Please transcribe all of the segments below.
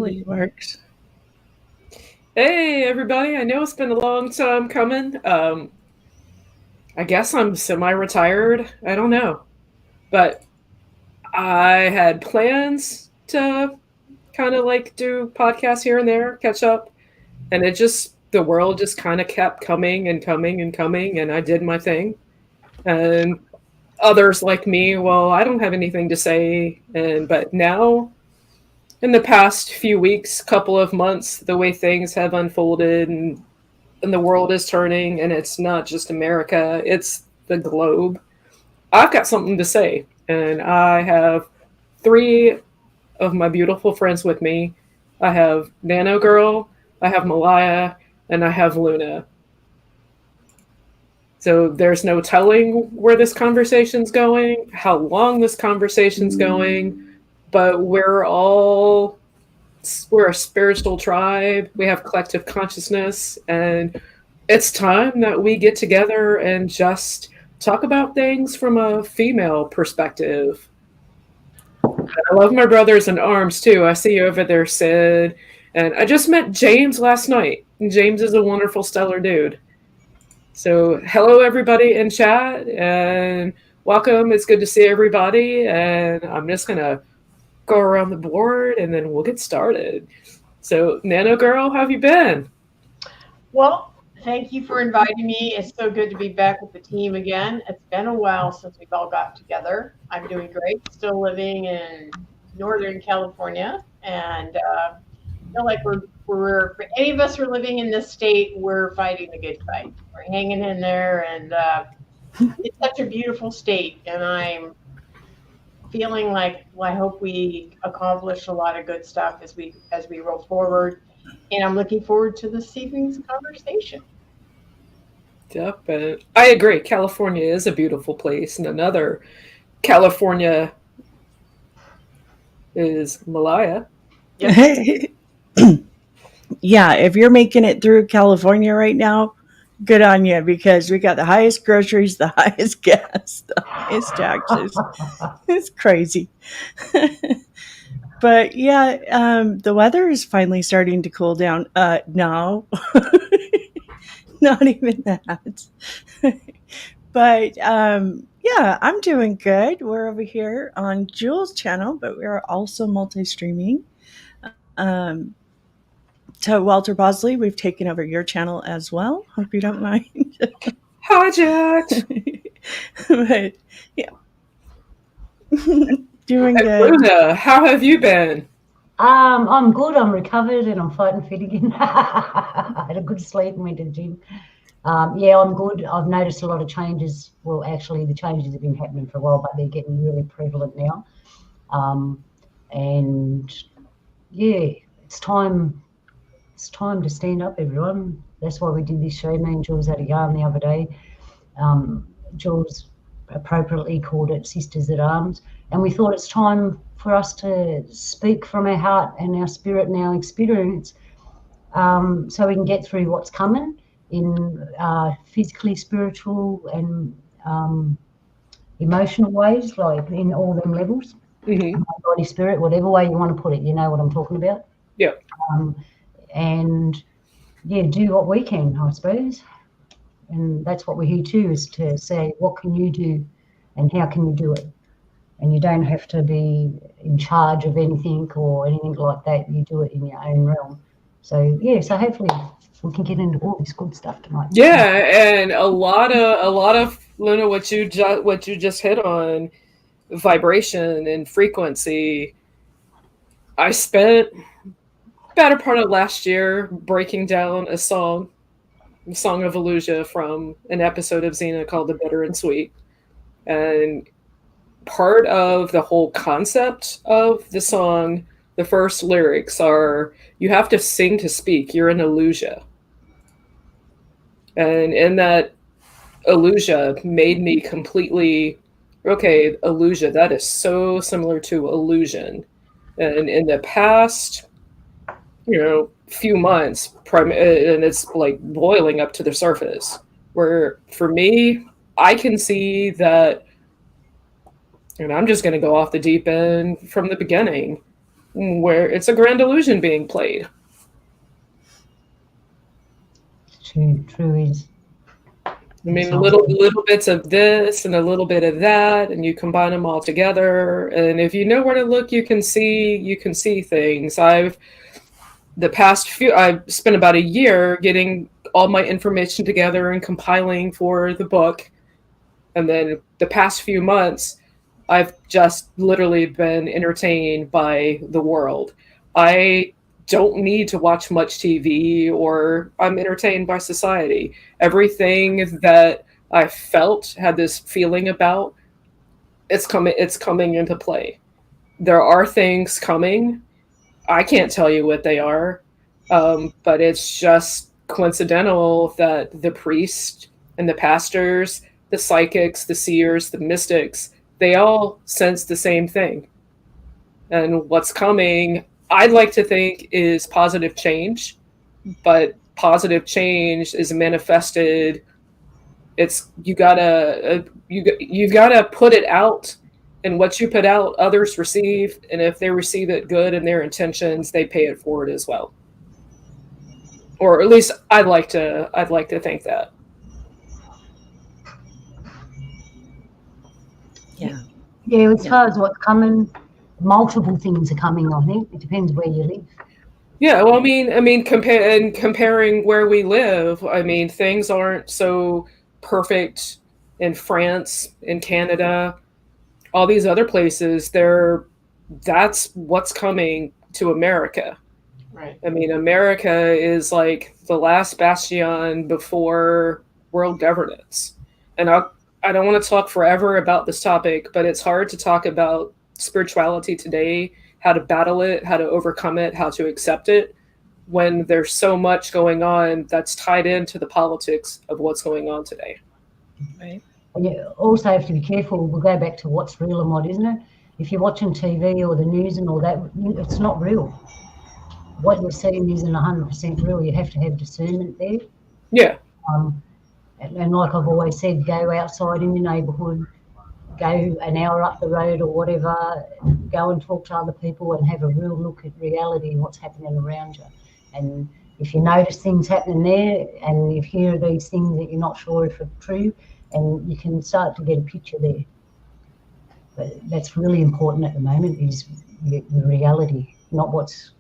Hopefully it works. Hey, everybody. I know it's been a long time coming. I guess I'm semi-retired. I don't know. But I had plans to kind of like do podcasts here and there, catch up. And the world just kind of kept coming and coming and coming. And I did my thing. And others like me, well, I don't have anything to say. But now, in the past few weeks, couple of months, the way things have unfolded and the world is turning, and it's not just America, it's the globe. I've got something to say, and I have three of my beautiful friends with me. I have Nano Girl, I have Malaya, and I have Luna. So there's no telling where this conversation's going, how long this conversation's going, but we're a spiritual tribe. We have collective consciousness, and it's time that we get together and just talk about things from a female perspective. I love my brothers in arms too. I see you over there, Sid. And I just met James last night. James is a wonderful, stellar dude. So, hello, everybody in chat, and welcome. It's good to see everybody. And I'm just going to go around the board and then we'll get started. So, Nano Girl, how have you been? Well, thank you for inviting me. It's so good to be back with the team again. It's been a while since we've all got together. I'm doing great. Still living in Northern California, and feel like we're if any of us are living in this state, we're fighting the good fight. We're hanging in there, and it's such a beautiful state. And I'm feeling like, well, I hope we accomplish a lot of good stuff as we roll forward. And I'm looking forward to this evening's conversation. Yep, and I agree. California is a beautiful place, and another California is Malaya. Yep. Yeah, if you're making it through California right now, good on you, because we got the highest groceries, the highest gas, the highest taxes. It's crazy. But yeah, the weather is finally starting to cool down. No, not even that. But yeah, I'm doing good. We're over here on Jules' channel, but we are also multi-streaming. Um, to Walter Bosley, we've taken over your channel as well. Hope you don't mind. Hi, Jack. But yeah, doing And good. Luna, how have you been? I'm good. I'm recovered and I'm fighting fit again. I had a good sleep and went to the gym. Yeah, I'm good. I've noticed a lot of changes. Well, actually, the changes have been happening for a while, but they're getting really prevalent now. And yeah, it's time to stand up, everyone. That's why we did this show. Me and Jules had a yarn the other day. Jules appropriately called it Sisters at Arms, and we thought it's time for us to speak from our heart and our spirit and our experience, so we can get through what's coming in physically, spiritual, and emotional ways, like in all them levels. Mm-hmm. Body, spirit, whatever way you want to put it, you know what I'm talking about. Yeah. And yeah, do what we can, I suppose. And that's what we're here to, is to say, what can you do and how can you do it? And you don't have to be in charge of anything or anything like that. You do it in your own realm. So yeah, so hopefully we can get into all this good stuff tonight. Yeah, and a lot of Luna, what you just hit on, vibration and frequency. I spent better part of last year breaking down a Song of Illusia from an episode of Xena called The Bitter and Sweet. And part of the whole concept of the song, the first lyrics are, you have to sing to speak, you're an illusia. And in that illusia made me completely, okay, illusia, that is so similar to illusion. And in the past, few months, and it's like boiling up to the surface, where for me, I can see that, and I'm just going to go off the deep end from the beginning. where it's a grand illusion being played. True is. I mean, little bits of this and a little bit of that, and you combine them all together. And if you know where to look, you can see things. I've spent about a year getting all my information together and compiling for the book. And then the past few months, I've just literally been entertained by the world. I don't need to watch much TV, or I'm entertained by society. Everything that I felt, had this feeling about, it's coming into play. There are things coming. I can't tell you what they are, but it's just coincidental that the priests and the pastors, the psychics, the seers, the mystics, they all sense the same thing. And what's coming, I'd like to think, is positive change, but positive change is manifested. You've got to put it out, and what you put out, others receive, and if they receive it good in their intentions, they pay it forward as well. Or at least I'd like to think that. Yeah. Yeah, as far as what's coming, multiple things are coming, I think. It depends where you live. Yeah, well, comparing where we live, I mean, things aren't so perfect in France, in Canada, all these other places. That's what's coming to America. Right. I mean, America is like the last bastion before world governance. And I don't want to talk forever about this topic, but it's hard to talk about spirituality today, how to battle it, how to overcome it, how to accept it, when there's so much going on that's tied into the politics of what's going on today. Right. And you also have to be careful. We'll go back to what's real and what isn't it. If you're watching TV or the news and all that, it's not real. What you're seeing isn't 100% real. You have to have discernment there. Yeah. And like I've always said, go outside in your neighbourhood, go an hour up the road or whatever, go and talk to other people and have a real look at reality and what's happening around you. And if you notice things happening there, and if you hear these things that you're not sure if are true, and you can start to get a picture there. But that's really important at the moment, is the reality, not what's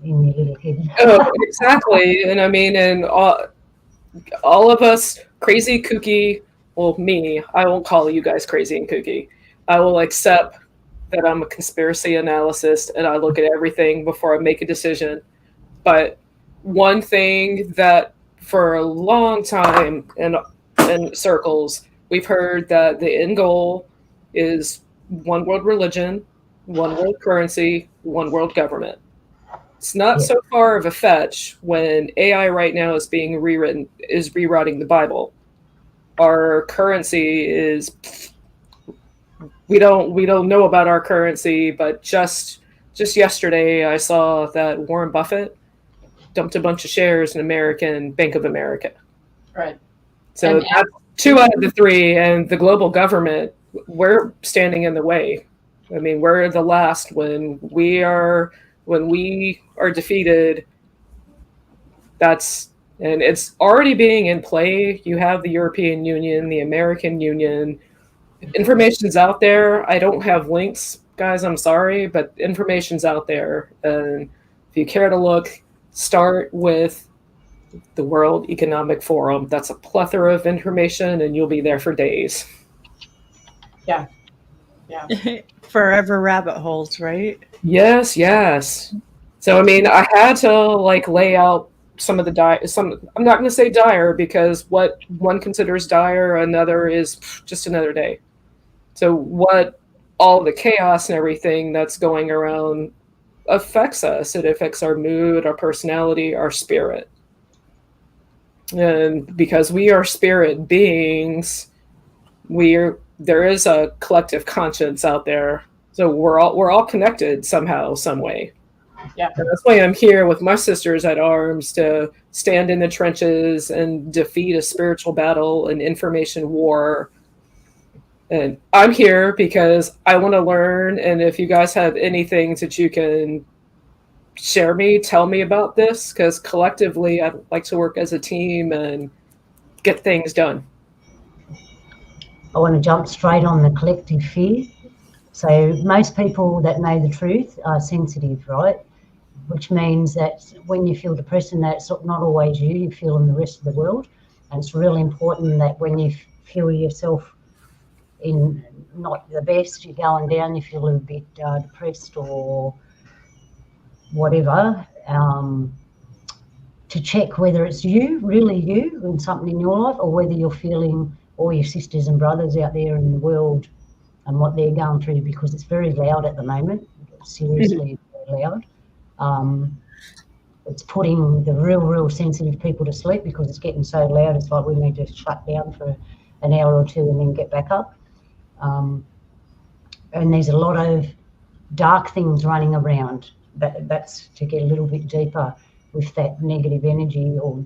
in your little head. Oh, exactly. And I mean, and all of us, crazy, kooky, well, me, I won't call you guys crazy and kooky. I will accept that I'm a conspiracy analyst and I look at everything before I make a decision. But one thing that for a long time in circles, we've heard that the end goal is one world religion, one world currency, one world government. It's not so far of a fetch when AI right now is being rewriting the Bible. Our currency is, we don't know about our currency, but just yesterday I saw that Warren Buffett dumped a bunch of shares in American Bank of America. Right. So that's 2 out of the 3, and the global government, we're standing in the way. I mean, we're the last when we are defeated. And it's already being in play. You have the European Union, the American Union. Information's out there. I don't have links, guys, I'm sorry, but information's out there. And if you care to look, start with the World Economic Forum. That's a plethora of information, and you'll be there for days. Yeah. Forever rabbit holes, right? Yes. So, I mean, I had to lay out some of the I'm not going to say dire, because what one considers dire, another is just another day. So what all the chaos and everything that's going around affects us. It affects our mood, our personality, our spirit. And because we are spirit beings, there is a collective conscience out there. So we're all connected somehow, some way. Yeah. And that's why I'm here with my sisters at arms, to stand in the trenches and defeat a spiritual battle, an information war. And I'm here because I want to learn. And if you guys have anything that you can tell me about this? Because collectively, I'd like to work as a team and get things done. I want to jump straight on the collective fear. So most people that know the truth are sensitive, right? Which means that when you feel depression, that's not always you feel in the rest of the world. And it's really important that when you feel yourself in not the best, you're going down, you feel a bit depressed or whatever, to check whether it's you, really you, and something in your life, or whether you're feeling all your sisters and brothers out there in the world and what they're going through, because it's very loud at the moment. Seriously, very loud. It's putting the real sensitive people to sleep because it's getting so loud. It's like we need to shut down for an hour or two and then get back up. And there's a lot of dark things running around. That's to get a little bit deeper. With that negative energy or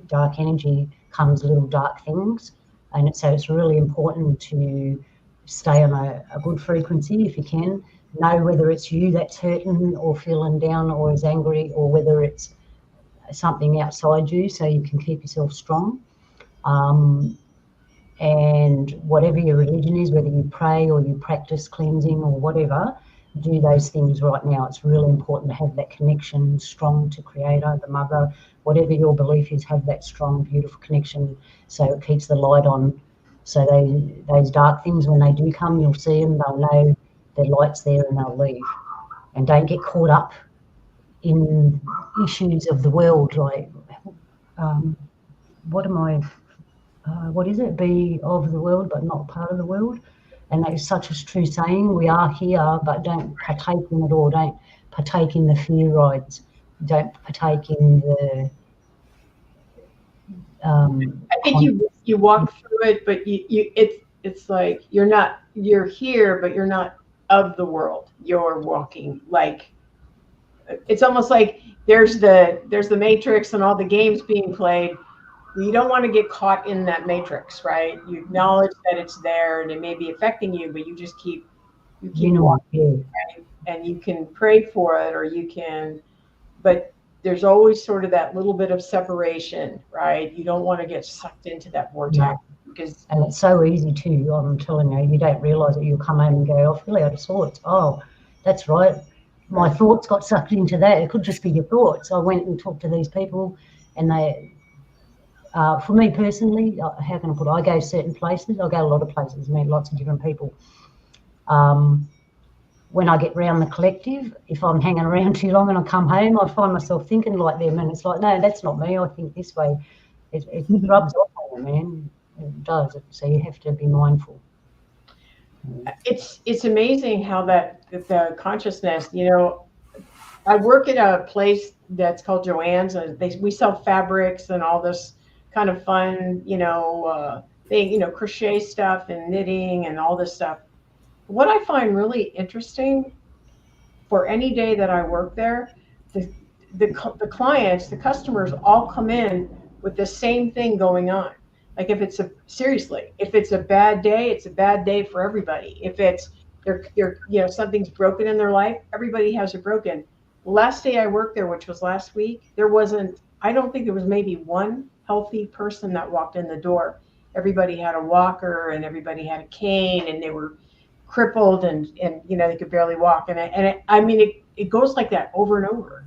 dark energy comes little dark things. And so it's really important to stay on a good frequency if you can. Know whether it's you that's hurting or feeling down or is angry, or whether it's something outside you, so you can keep yourself strong. And whatever your religion is, whether you pray or you practice cleansing or whatever, do those things right now. It's really important to have that connection strong to Creator, the Mother, whatever your belief is, have that strong, beautiful connection so it keeps the light on. So those dark things, when they do come, you'll see them, they'll know the light's there and they'll leave. And don't get caught up in issues of the world, like, what is it? Be of the world but not part of the world. And that is such a true saying. We are here, but don't partake in it all. Don't partake in the fear rides. Don't partake in the... I think you walk through it, but it's like you're here, but you're not of the world. You're walking like, it's almost like there's the Matrix and all the games being played. You don't want to get caught in that matrix, right? You acknowledge that it's there and it may be affecting you, but you keep walking, right? And you can pray for it, or you can, but there's always sort of that little bit of separation, right? You don't want to get sucked into that vortex. Because, and it's so easy too. I'm telling you, you don't realise it. You'll come home and go, I feel out of sorts. Oh, that's right. My thoughts got sucked into that. It could just be your thoughts. I went and talked to these people, and they... for me personally, how can I put it? I go certain places. I go a lot of places, meet lots of different people. When I get round the collective, if I'm hanging around too long and I come home, I find myself thinking like them, and it's like, no, that's not me. I think this way. It rubs off on you, man. It does. So you have to be mindful. It's amazing how the consciousness, I work at a place that's called Joann's, and we sell fabrics and all this kind of fun, thing, crochet stuff and knitting and all this stuff. What I find really interesting, for any day that I work there, the clients, the customers all come in with the same thing going on. Like if it's a bad day, it's a bad day for everybody. If it's something's broken in their life, everybody has it broken. Last day I worked there, which was last week, I don't think there was maybe one healthy person that walked in the door. Everybody had a walker and everybody had a cane, and they were crippled and they could barely walk. And it goes like that over and over.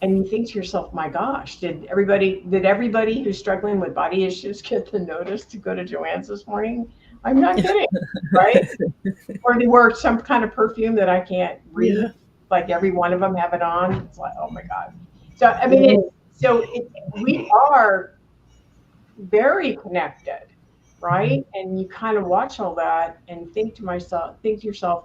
And you think to yourself, my gosh, did everybody who's struggling with body issues get the notice to go to Joann's this morning? I'm not kidding, right? Or they wear some kind of perfume that I can't read. Yeah. Like every one of them have it on. It's like, oh my God. So, we are very connected, right? And you kind of watch all that and think to yourself,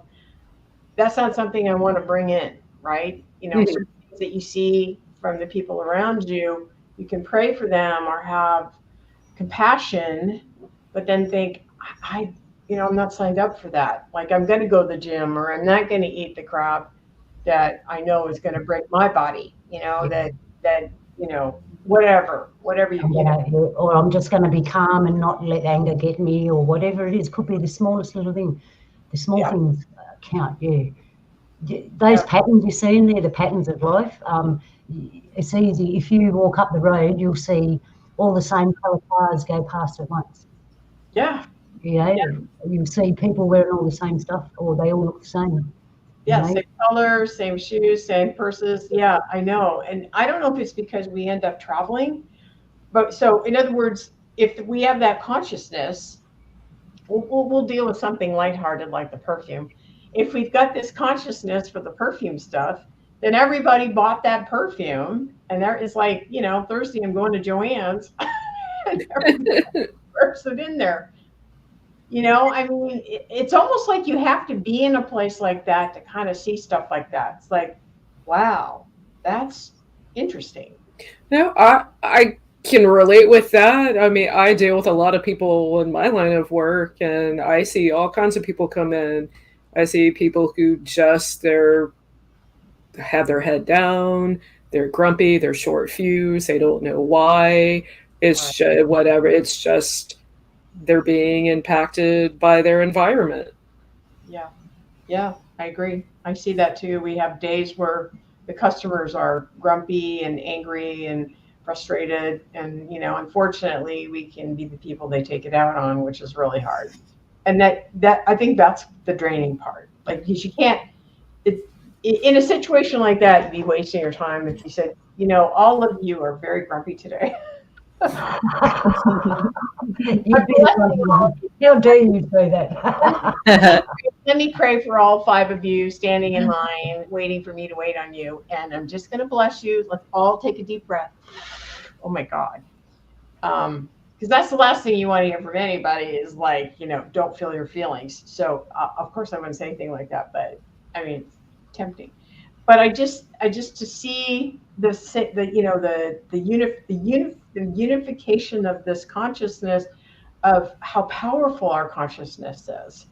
that's not something I want to bring in, right? Certain things that you see from the people around you, you can pray for them or have compassion, but then think, I'm not signed up for that. Like, I'm going to go to the gym, or I'm not going to eat the crap that I know is going to break my body, whatever you or I'm just going to be calm and not let anger get me, or whatever it is. Could be the smallest little thing. The small things count. Those patterns you see in there, the patterns of life, it's easy. If you walk up the road, you'll see all the same colour cars go past at once. Yeah. You'll see people wearing all the same stuff, or they all look the same. Yeah, same color, same shoes, same purses. Yeah, I know. And I don't know if it's because we end up traveling, but so in other words, if we have that consciousness, we'll deal with something lighthearted like the perfume. If we've got this consciousness for the perfume stuff, then everybody bought that perfume, and there is like, Thursday I'm going to Joann's, and everybody wears it in there. I mean, it's almost like you have to be in a place like that to kind of see stuff like that. It's like, wow, that's interesting. No, I can relate with that. I mean, I deal with a lot of people in my line of work, and I see all kinds of people come in. I see people who have their head down, they're grumpy, they're short fused, they don't know why. It's just whatever. It's just they're being impacted by their environment. Yeah, I agree. I see that too. We have days where the customers are grumpy and angry and frustrated, and unfortunately we can be the people they take it out on, which is really hard. And that I think that's the draining part. Like, because you can't in a situation like that, you'd be wasting your time if you said, all of you are very grumpy today. How dare you say that? Let me pray for all 5 of you standing in line, waiting for me to wait on you. And I'm just going to bless you. Let's all take a deep breath. Oh my God. Because that's the last thing you want to hear from anybody is like, don't feel your feelings. So of course I wouldn't say anything like that, but I mean, tempting. But I just to see the unification of this consciousness, of how powerful our consciousness is.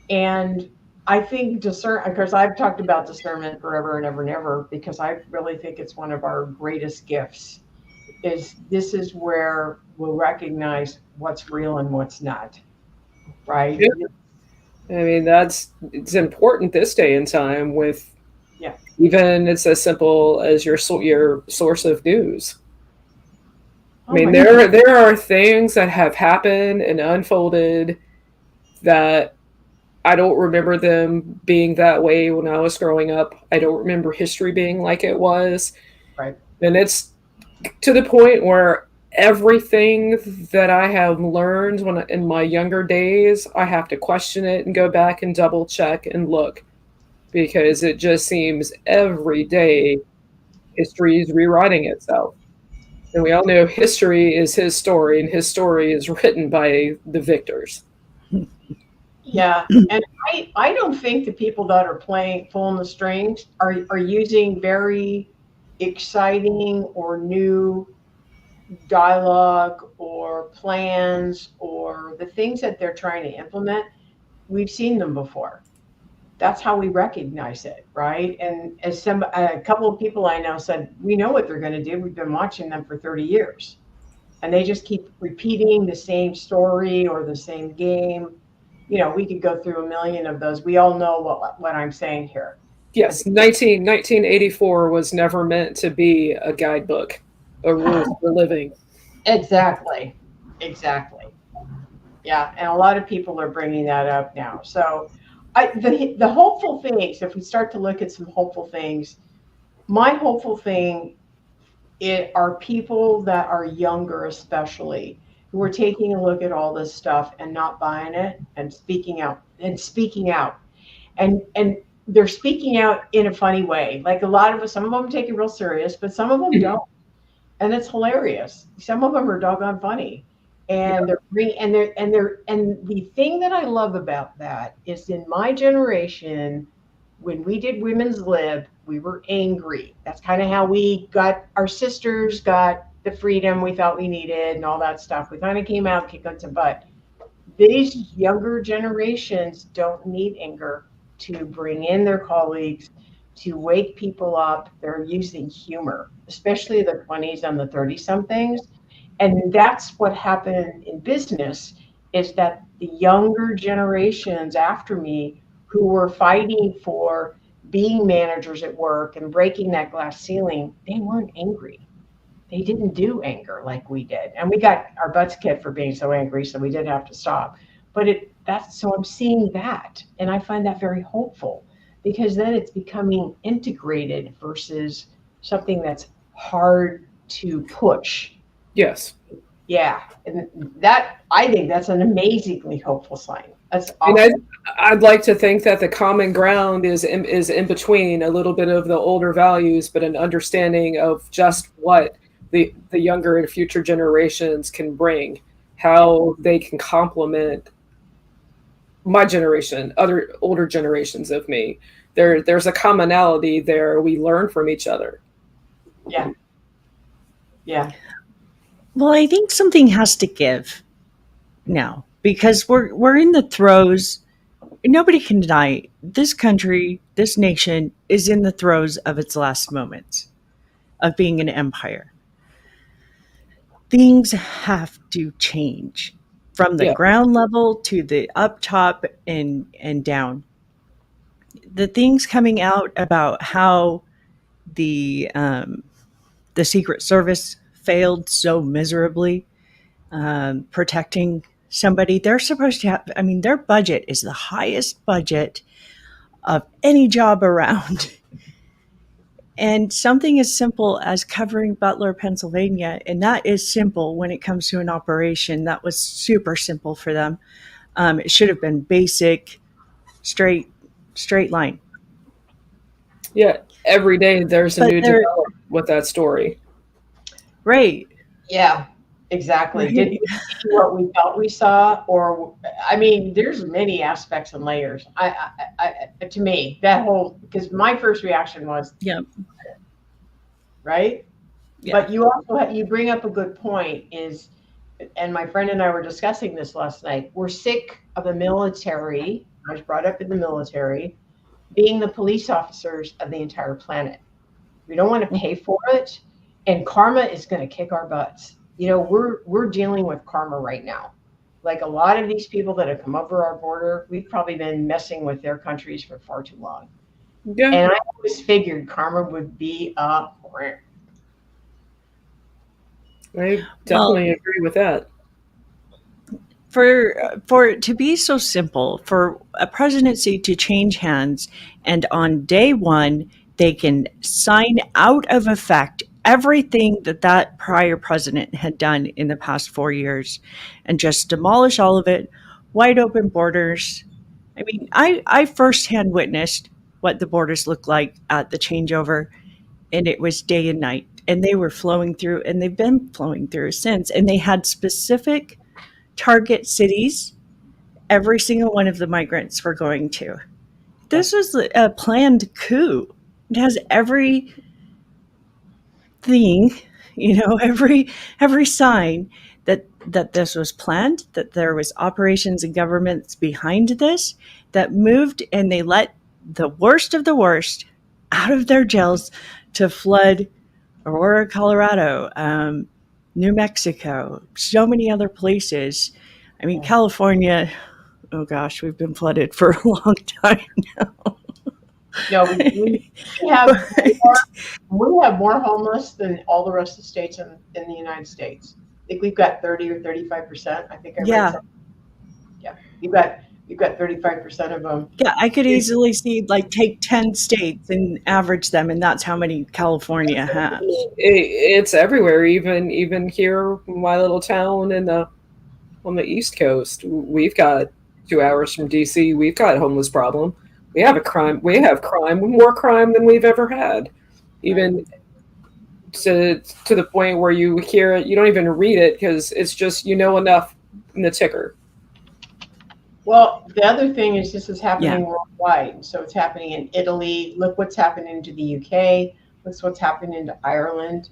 And I think because I've talked about discernment forever and ever and ever, because I really think it's one of our greatest gifts. This is where we'll recognize what's real and what's not, right? Yeah. I mean, it's important this day and time with even it's as simple as your source of news. I mean, there are things that have happened and unfolded that I don't remember them being that way when I was growing up. I don't remember history being like it was. Right. And it's to the point where everything that I have learned in my younger days, I have to question it and go back and double check and look, because it just seems every day history is rewriting itself. And we all know history is his story, and his story is written by the victors. Yeah, and I don't think the people that are pulling the strings are using very exciting or new dialogue or plans or the things that they're trying to implement. We've seen them before. That's how we recognize it, right? And as a couple of people I know said, we know what they're going to do. We've been watching them for 30 years. And they just keep repeating the same story or the same game. We could go through a million of those. We all know what I'm saying here. Yes, 1984 was never meant to be a guidebook, a rule for living. Exactly. Yeah, and a lot of people are bringing that up now. So the hopeful things, if we start to look at some hopeful things, my hopeful thing are people that are younger, especially, who are taking a look at all this stuff and not buying it and speaking out. And they're speaking out in a funny way. Like some of them take it real serious, but some of them don't. And it's hilarious. Some of them are doggone funny. And the thing that I love about that is, in my generation, when we did women's lib, we were angry. That's kind of how our sisters got the freedom we thought we needed and all that stuff. We kind of came out, kicked up some butt. These younger generations don't need anger to bring in their colleagues, to wake people up. They're using humor, especially the 20s and the 30-somethings. And that's what happened in business, is that the younger generations after me, who were fighting for being managers at work and breaking that glass ceiling, they weren't angry. They didn't do anger like we did. And we got our butts kicked for being so angry, so we did have to stop. But so I'm seeing that, and I find that very hopeful, because then it's becoming integrated versus something that's hard to push. Yes. Yeah, and that, I think that's an amazingly hopeful sign. That's awesome. And I'd like to think that the common ground is in between a little bit of the older values, but an understanding of just what the younger and future generations can bring, how they can complement my generation, other older generations of me. There's a commonality there. We learn from each other. Yeah. Yeah. Well, I think something has to give now, because we're in the throes. Nobody can deny this country, this nation is in the throes of its last moments of being an empire. Things have to change from the Yeah. ground level to the up top and down. The things coming out about how the um, the Secret Service failed so miserably protecting somebody. They're supposed to have, I mean, their budget is the highest budget of any job around. And something as simple as covering Butler, Pennsylvania, and that is simple when it comes to an operation. That was super simple for them. It should have been basic, straight line. Yeah. Every day there's a But new they're development with that story. right. Yeah, exactly. Right. Did we see what we thought we saw? Or, I mean, there's many aspects and layers. To me, that whole, because my first reaction was, Yeah. right? Yeah. But you also you bring up a good point, is, and my friend and I were discussing this last night. We're sick of the military. I was brought up in the military, being the police officers of the entire planet. We don't want to pay for it, and karma is going to kick our butts. You know, we're dealing with karma right now. Like a lot of these people that have come over our border, we've probably been messing with their countries for far too long. Yeah. And I always figured karma would be a I definitely agree with that. For it to be so simple, for a presidency to change hands, and on day one they can sign out of effect everything that prior president had done in the past 4 years, and just demolish all of it, wide open borders. I mean, I firsthand witnessed what the borders looked like at the changeover, and it was day and night, and they were flowing through, and they've been flowing through since, and they had specific target cities every single one of the migrants were going to. This was a planned coup. It has every thing, every sign that this was planned, that there was operations and governments behind this that moved, and they let the worst of the worst out of their jails to flood Aurora, Colorado, New Mexico, so many other places. I mean, California, oh gosh, we've been flooded for a long time now. No, we have we have more homeless than all the rest of the states in the United States. I think we've got 30 or 35%. I think I read something. Yeah, you've got 35% of them. Yeah, I could easily see, like, take 10 states and average them, and that's how many California has. It's everywhere, even here, my little town on the East Coast. We've got 2 hours from DC. We've got a homeless problem. We have crime, more crime than we've ever had. Even to the point where you hear it, you don't even read it because it's just, enough in the ticker. Well, the other thing is this is happening worldwide. So it's happening in Italy. Look what's happening to the UK. Look what's happening to Ireland.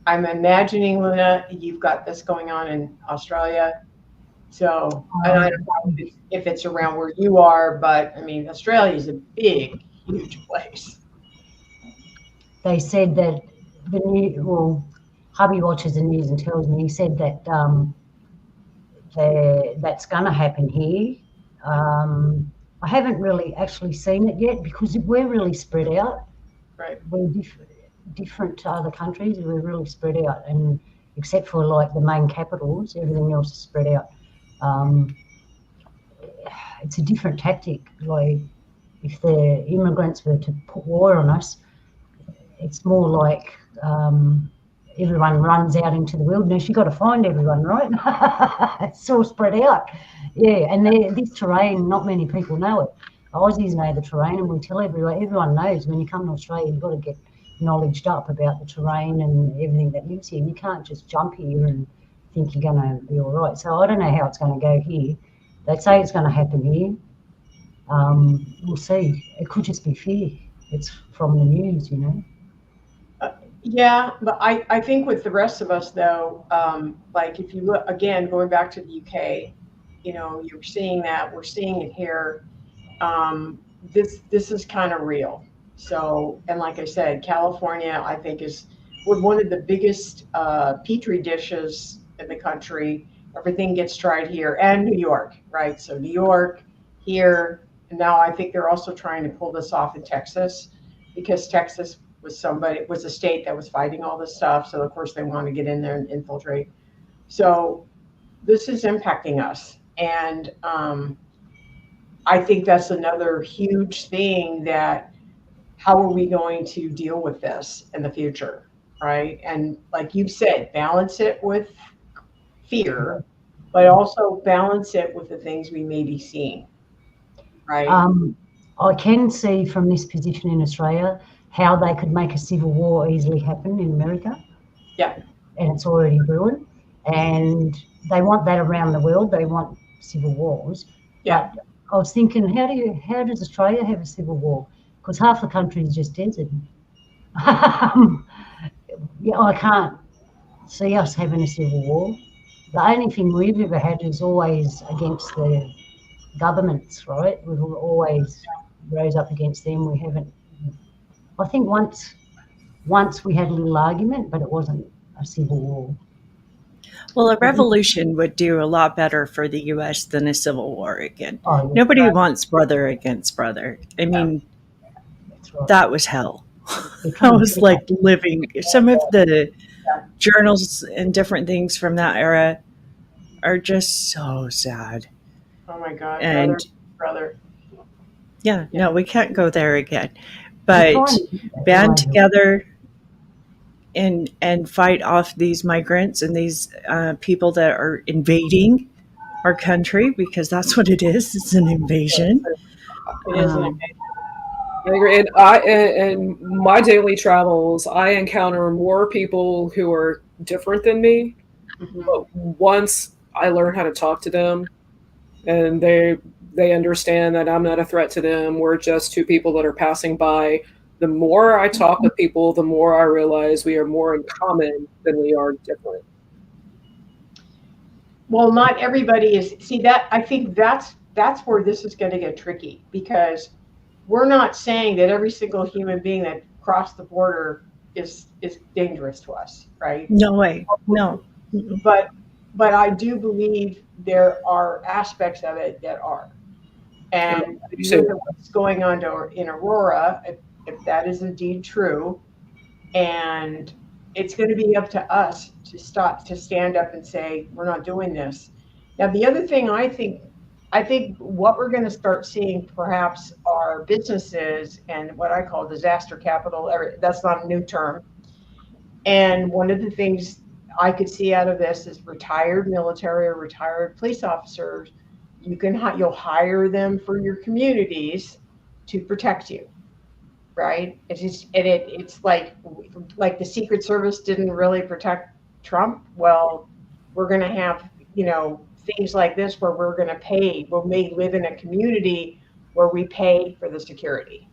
I'm imagining, Luna, you've got this going on in Australia. So I don't know if it's around where you are, but I mean, Australia is a big, huge place. They said that hubby watches the news and tells me, he said that that's going to happen here. I haven't really actually seen it yet because we're really spread out. Right. We're different to other countries. We're really spread out, and except for like the main capitals, everything else is spread out. It's a different tactic. Like if the immigrants were to put war on us, it's more like everyone runs out into the wilderness. You've got to find everyone, right? It's all spread out. Yeah, and this terrain, not many people know it. Aussies know the terrain, and we tell everyone knows when you come to Australia, you've got to get knowledged up about the terrain and everything that lives here. You can't just jump here and think you're going to be all right. So I don't know how it's going to go here. They say it's going to happen here. We'll see. It could just be fear. It's from the news, you know. Yeah, but I think with the rest of us though, like if you look again, going back to the UK, you know, you're seeing that, we're seeing it here. This is kind of real. So, and like I said, California, I think is one of the biggest petri dishes in the country. Everything gets tried here, and New York, right? So New York, here, and now I think they're also trying to pull this off in Texas, because Texas was a state that was fighting all this stuff. So of course they want to get in there and infiltrate. So this is impacting us, and I think that's another huge thing, that how are we going to deal with this in the future, right? And like you said, balance it with fear, but also balance it with the things we may be seeing, right? I can see from this position in Australia how they could make a civil war easily happen in America. Yeah. And it's already brewing. And they want that around the world. They want civil wars. Yeah. But I was thinking, how does Australia have a civil war? Because half the country is just desert. Yeah, I can't see us having a civil war. The only thing we've ever had is always against the governments, right? We've always rose up against them. We haven't. I think once we had a little argument, but it wasn't a civil war. Well, a revolution would do a lot better for the U.S. than a civil war again. Oh, yeah, Nobody right. wants brother against brother. I mean, That's right. that was hell. I was like living. Some of the journals and different things from that era are just so sad. Oh my God, And brother. yeah, Yeah. no, we can't go there again. We're But trying to do that, band right? together and fight off these migrants and these people that are invading our country, because that's what it is. It's an invasion. It is an Um, I agree. And in my daily travels, I encounter more people who are different than me. Mhm. But once I learn how to talk to them, and they understand that I'm not a threat to them, we're just two people that are passing by. The more I talk with people, the more I realize we are more in common than we are different. Well, not everybody is. See that, I think that's where this is going to get tricky, because we're not saying that every single human being that crossed the border is dangerous to us, right? no way. No. Mm-mm. But I do believe there are aspects of it that are. And you look at what's going on in Aurora, if that is indeed true, and it's going to be up to us to stand up and say, we're not doing this. Now, the other thing I think what we're going to start seeing perhaps are businesses and what I call disaster capital. That's not a new term. And one of the things I could see out of this is retired military or retired police officers. You'll hire them for your communities to protect you, right? It's like the Secret Service didn't really protect Trump. Well, we're going to have things like this where we're going to pay. We may live in a community where we pay for the security,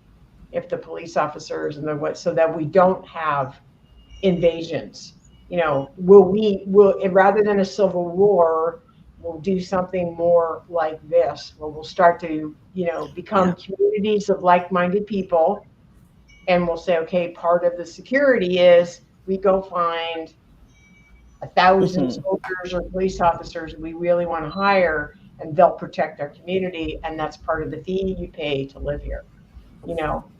if the police officers so that we don't have invasions. Will rather than a civil war, we'll do something more like this, where we'll start to become communities of like-minded people, and we'll say, okay, part of the security is we go find 1,000 soldiers or police officers we really want to hire, and they'll protect their community, and that's part of the fee you pay to live here.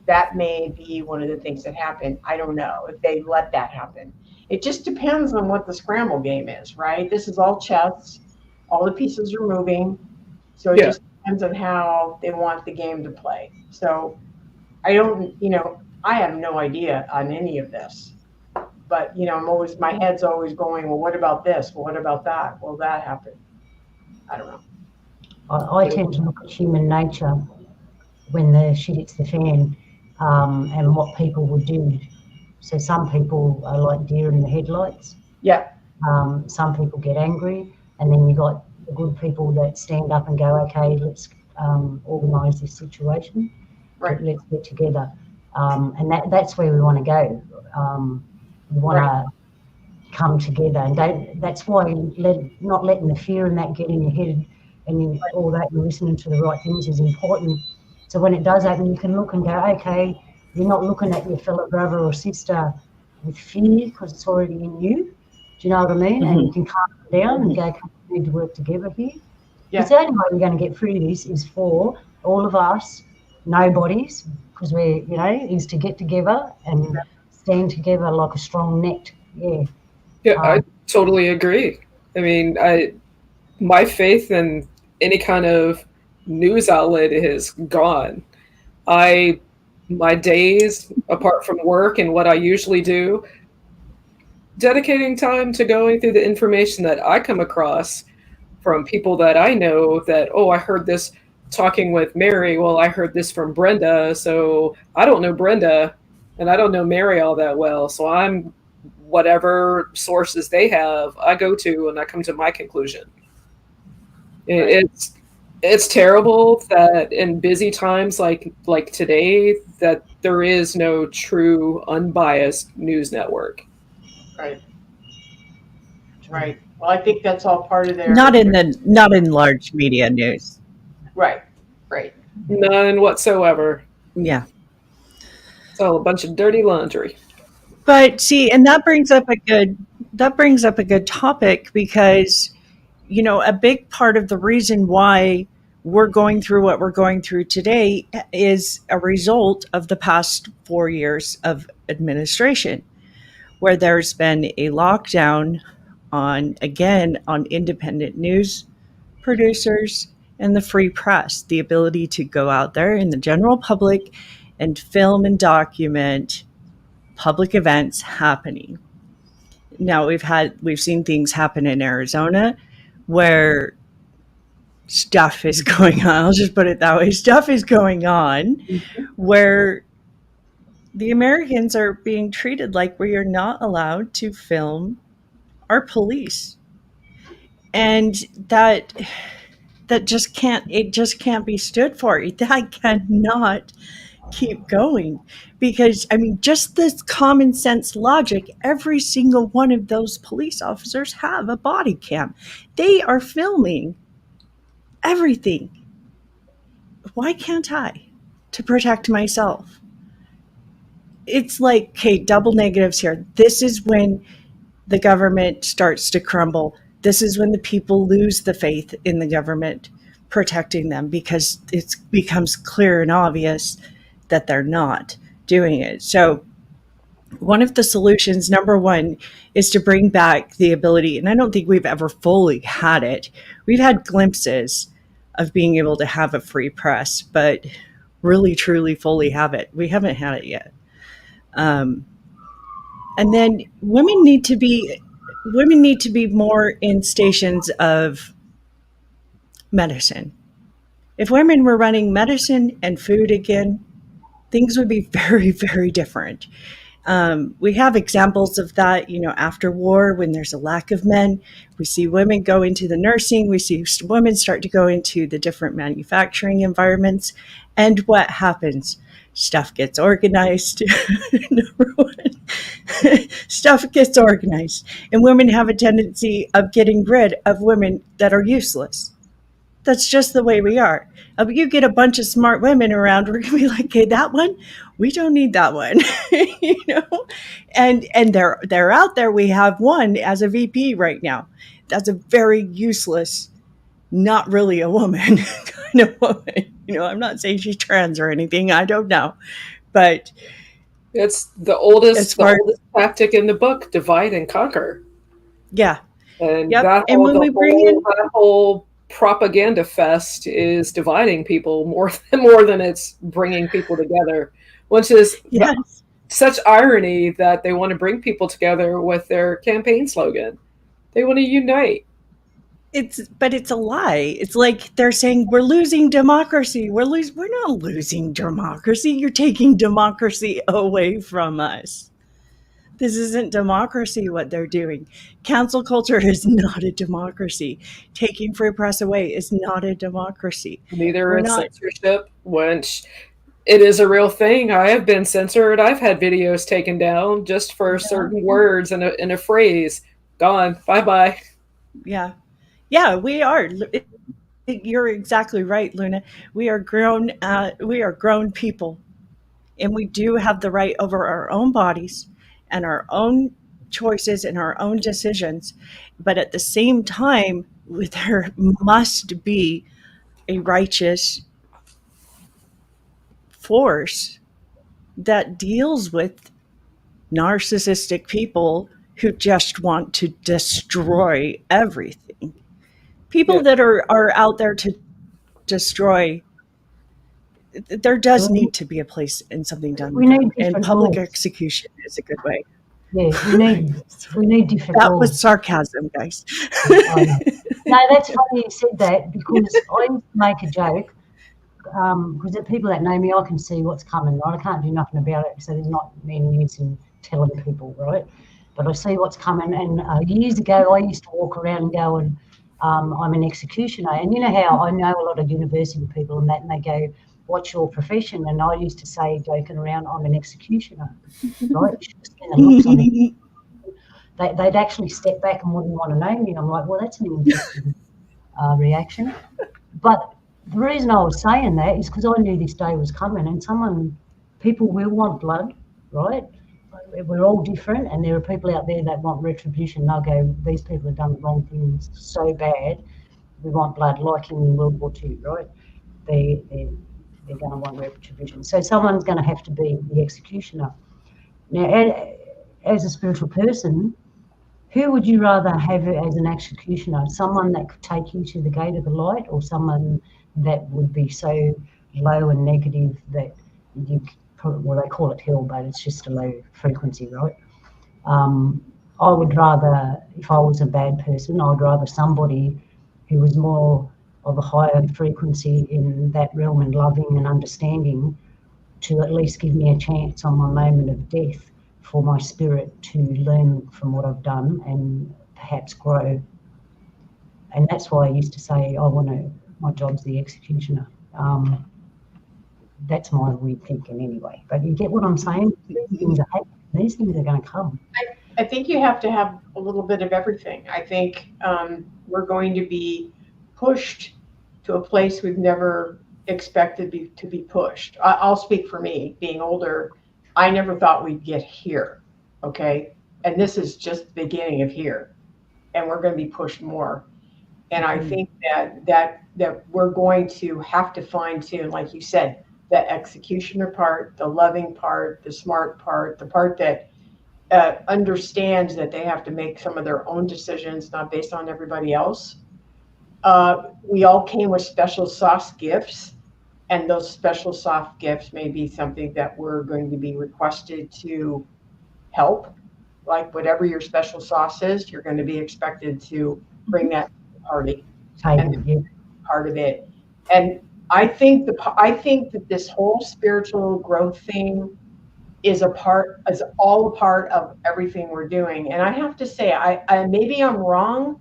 That may be one of the things that happen. I don't know if they let that happen. It just depends on what the scramble game is, right? This is all chess. All the pieces are moving. So it just depends on how they want the game to play. So I don't, I have no idea on any of this. But, my head's always going, well, what about this? Well, what about that? Well, that happened. I don't know. I tend to look at human nature when the shit hits the fan, and what people would do. So some people are like deer in the headlights. Yeah. Some people get angry, and then you got the good people that stand up and go, okay, let's organise this situation. Right. Let's get together. And that's where we want to go. We want to come together, and that's why not letting the fear and that get in your head and all that, and listening to the right things is important. So when it does happen, you can look and go, okay, you're not looking at your fellow brother or sister with fear because it's already in you. Do you know what I mean? And you can calm it down and go, okay, we need to work together here. Yeah. Because the only way we're going to get through this is for all of us, nobodies, because is to get together and stand together like a strong net. Yeah. Yeah, I totally agree. I mean, my faith in any kind of news outlet is gone. My days, apart from work and what I usually do, dedicating time to going through the information that I come across from people that I know that, oh, I heard this talking with Mary. Well, I heard this from Brenda. So I don't know Brenda and I don't know Mary all that well. So I'm whatever sources they have, I go to and I come to my conclusion. It's terrible that in busy times like today that there is no true unbiased news network. Right. Right. Well, I think that's all part of their not in large media news. Right. Right. None whatsoever. Yeah. It's all a bunch of dirty laundry. But see, and that brings up a good topic, because a big part of the reason why we're going through what we're going through today is a result of the past 4 years of administration, where there's been a lockdown on independent news producers and the free press, the ability to go out there in the general public and film and document public events happening. Now we've seen things happen in Arizona where stuff is going on. I'll just put it that way. Stuff is going on where the Americans are being treated like we are not allowed to film our police. And that just can't be stood for. That cannot keep going, because just this common sense logic, every single one of those police officers have a body cam. They are filming everything. Why can't I, to protect myself? It's like, okay, double negatives here. This is when the government starts to crumble. This is when the people lose the faith in the government protecting them, because it becomes clear and obvious that they're not doing it. So one of the solutions, number one, is to bring back the ability, and I don't think we've ever fully had it. We've had glimpses of being able to have a free press, but really, truly, fully have it. We haven't had it yet. And then women need to be more in stations of medicine. If women were running medicine and food again, things would be very, very different. We have examples of that, after war, when there's a lack of men. We see women go into the nursing. We see women start to go into the different manufacturing environments. And what happens? Stuff gets organized. Number one, stuff gets organized. And women have a tendency of getting rid of women that are useless. That's just the way we are. You get a bunch of smart women around, we're going to be like, okay, that one, we don't need that one. And they're out there. We have one as a VP right now. That's a very useless not really a woman kind of woman. I'm not saying she's trans or anything. I don't know. But It's as the far, oldest tactic in the book, divide and conquer. yeah, And yep. And when we bring in, that whole propaganda fest is dividing people more than it's bringing people together, which is yes, such irony that they want to bring people together with their campaign slogan. They want to unite. but it's a lie. It's like they're saying we're losing democracy. We're not losing democracy. You're taking democracy away from us. This isn't democracy what they're doing. Cancel culture is not a democracy. Taking free press away is not a democracy. Neither We're is not. censorship, which it is a real thing. I have been censored. I've had videos taken down just for Yeah. certain words in a phrase. Gone. Bye bye. Yeah. Yeah, we are. You're exactly right, Luna. We are grown. We are grown people, and we do have the right over our own bodies and our own choices and our own decisions. But at the same time, there must be a righteous force that deals with narcissistic people who just want to destroy everything. People Yeah. that are out there to destroy, there does need to be a place and something done We with need them. And different public laws. execution is a good way. Yeah, we need different That was laws. sarcasm, guys. No, that's funny you said that because I used to make a joke. Because the people that know me, I can see what's coming, right? I can't do nothing about it, so there's not any use in telling people, right? But I see what's coming. And years ago, I used to walk around and go, and I'm an executioner. And you know how I know a lot of university people and that, and they go, "What's your profession?" And I used to say, joking around, "I'm an executioner," right? You should have seen the looks on it. They'd actually step back and wouldn't want to know me. And I'm like, well, that's an interesting reaction. But the reason I was saying that is because I knew this day was coming, and people will want blood, right? We're all different, and there are people out there that want retribution. They'll go, these people have done the wrong things so bad, we want blood, like in World War II, right? They're going to want retribution. So someone's going to have to be the executioner. Now, as a spiritual person, who would you rather have as an executioner? Someone that could take you to the gate of the light, or someone that would be so low and negative that you probably, well, they call it hell, but it's just a low frequency, right? I would rather, if I was a bad person, I would rather somebody who was more of a higher frequency in that realm and loving and understanding to at least give me a chance on my moment of death for my spirit to learn from what I've done and perhaps grow. And that's why I used to say my job's the executioner. That's my weird thinking anyway. But you get what I'm saying? These things are happening. These things are going to come. I think you have to have a little bit of everything. I think we're going to be pushed to a place we've never expected to be pushed. I'll speak for me, being older. I never thought we'd get here, okay? And this is just the beginning of here, and we're going to be pushed more. And I think that we're going to have to fine tune, like you said, the executioner part, the loving part, the smart part, the part that understands that they have to make some of their own decisions, not based on everybody else. We all came with special soft gifts, and those special soft gifts may be something that we're going to be requested to help. Like whatever your special sauce is, you're going to be expected to bring that to the party and part of it. And I think that this whole spiritual growth thing is all a part of everything we're doing. And I have to say, I maybe I'm wrong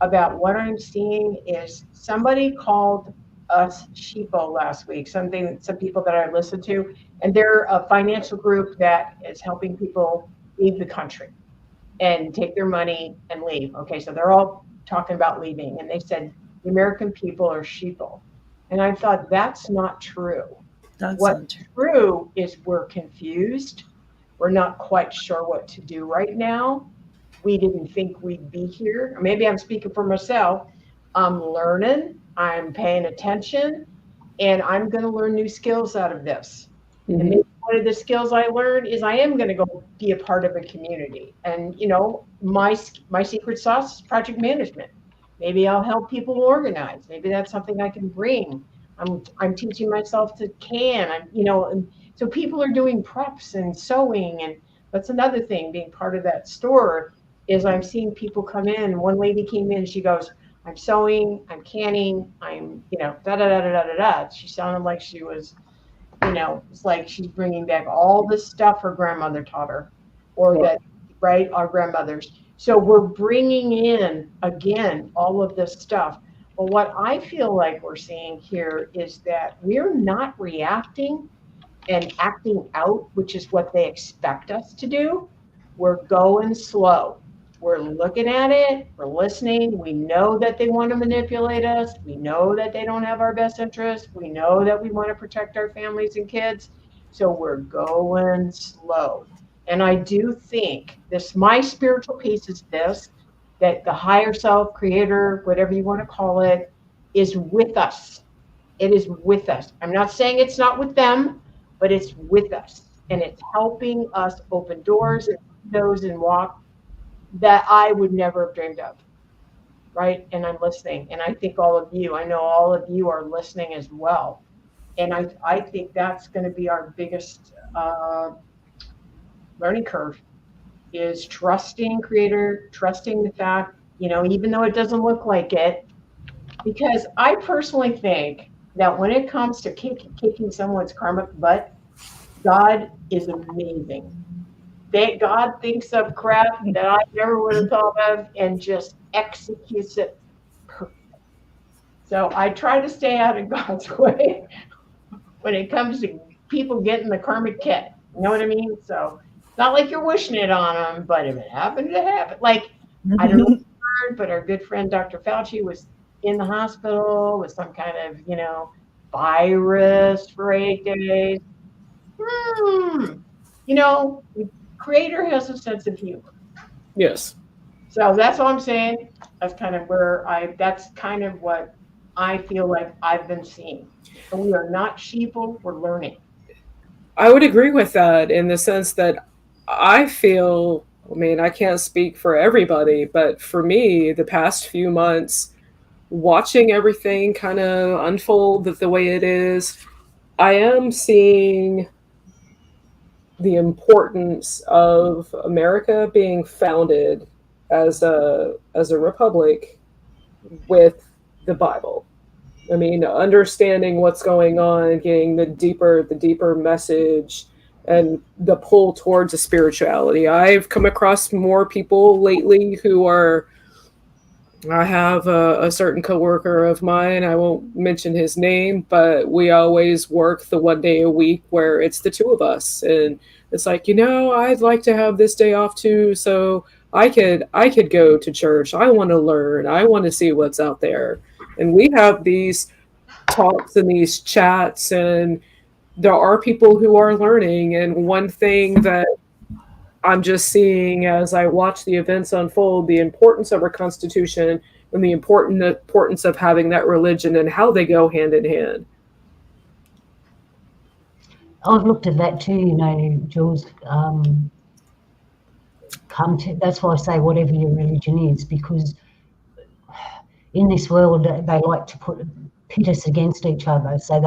about what I'm seeing. Is somebody called us sheeple last week, some people that I listened to, and they're a financial group that is helping people leave the country and take their money and leave. Okay, so they're all talking about leaving, and they said the American people are sheeple. And I thought, that's not true. What's true is we're confused. We're not quite sure what to do right now. We didn't think we'd be here. Or maybe I'm speaking for myself. I'm learning, I'm paying attention, and I'm going to learn new skills out of this. And maybe one of the skills I learned is I am going to go be a part of a community. And, you know, my secret sauce is project management. Maybe I'll help people organize. Maybe that's something I can bring. I'm teaching myself to can. And so people are doing preps and sewing. And that's another thing, being part of that store, is I'm seeing people come in. One lady came in, she goes, I'm sewing, I'm canning, I'm, da da da da da da da. She sounded like she was, it's like she's bringing back all the stuff her grandmother taught her, or that, right, our grandmothers. So we're bringing in, again, all of this stuff. But what I feel like we're seeing here is that we're not reacting and acting out, which is what they expect us to do. We're going slow. We're looking at it, we're listening. We know that they want to manipulate us. We know that they don't have our best interest. We know that we want to protect our families and kids. So we're going slow. And I do think this, my spiritual piece is this, that the higher self, creator, whatever you want to call it, is with us. It is with us. I'm not saying it's not with them, but it's with us. And it's helping us open doors and windows and walk that I would never have dreamed of, right? And I'm listening. And I think I know all of you are listening as well. And I think that's going to be our biggest learning curve, is trusting creator, trusting the fact, even though it doesn't look like it, because I personally think that when it comes to kicking someone's karmic butt, God is amazing. That God thinks of crap that I never would have thought of and just executes it perfect. So I try to stay out of God's way when it comes to people getting the karmic kit. You know what I mean? So it's not like you're wishing it on them, but if it happened to happen, like, I don't know what you heard, but our good friend Dr. Fauci was in the hospital with some kind of, virus for 8 days. Creator has a sense of humor. Yes. So that's all I'm saying. That's kind of what I feel like I've been seeing. So we are not sheeple, we're learning. I would agree with that, in the sense that I feel, I can't speak for everybody, but for me, the past few months, watching everything kind of unfold the way it is, I am seeing the importance of America being founded as a republic with the Bible. Understanding what's going on, getting the deeper message, and the pull towards a spirituality. I've come across more people lately who are, I have a certain coworker of mine, I won't mention his name, but we always work the 1 day a week where it's the two of us. And it's like, I'd like to have this day off too, so I could go to church. I want to learn. I want to see what's out there. And we have these talks and these chats, and there are people who are learning. And one thing that I'm just seeing as I watch the events unfold, the importance of our Constitution and the importance of having that religion and how they go hand in hand. I've looked at that too, Jules. That's why I say whatever your religion is, because in this world they like to pit us against each other. So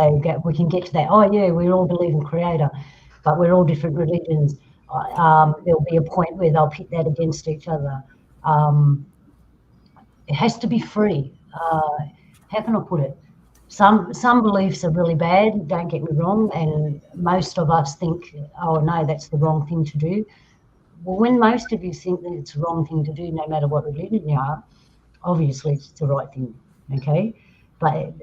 we can get to that. Oh yeah, we all believe in Creator, but we're all different religions. There'll be a point where they'll pit that against each other. It has to be free. How can I put it? Some beliefs are really bad, don't get me wrong, and most of us think, oh no, that's the wrong thing to do. Well, when most of you think that it's the wrong thing to do, no matter what religion you are, obviously it's the right thing, okay? But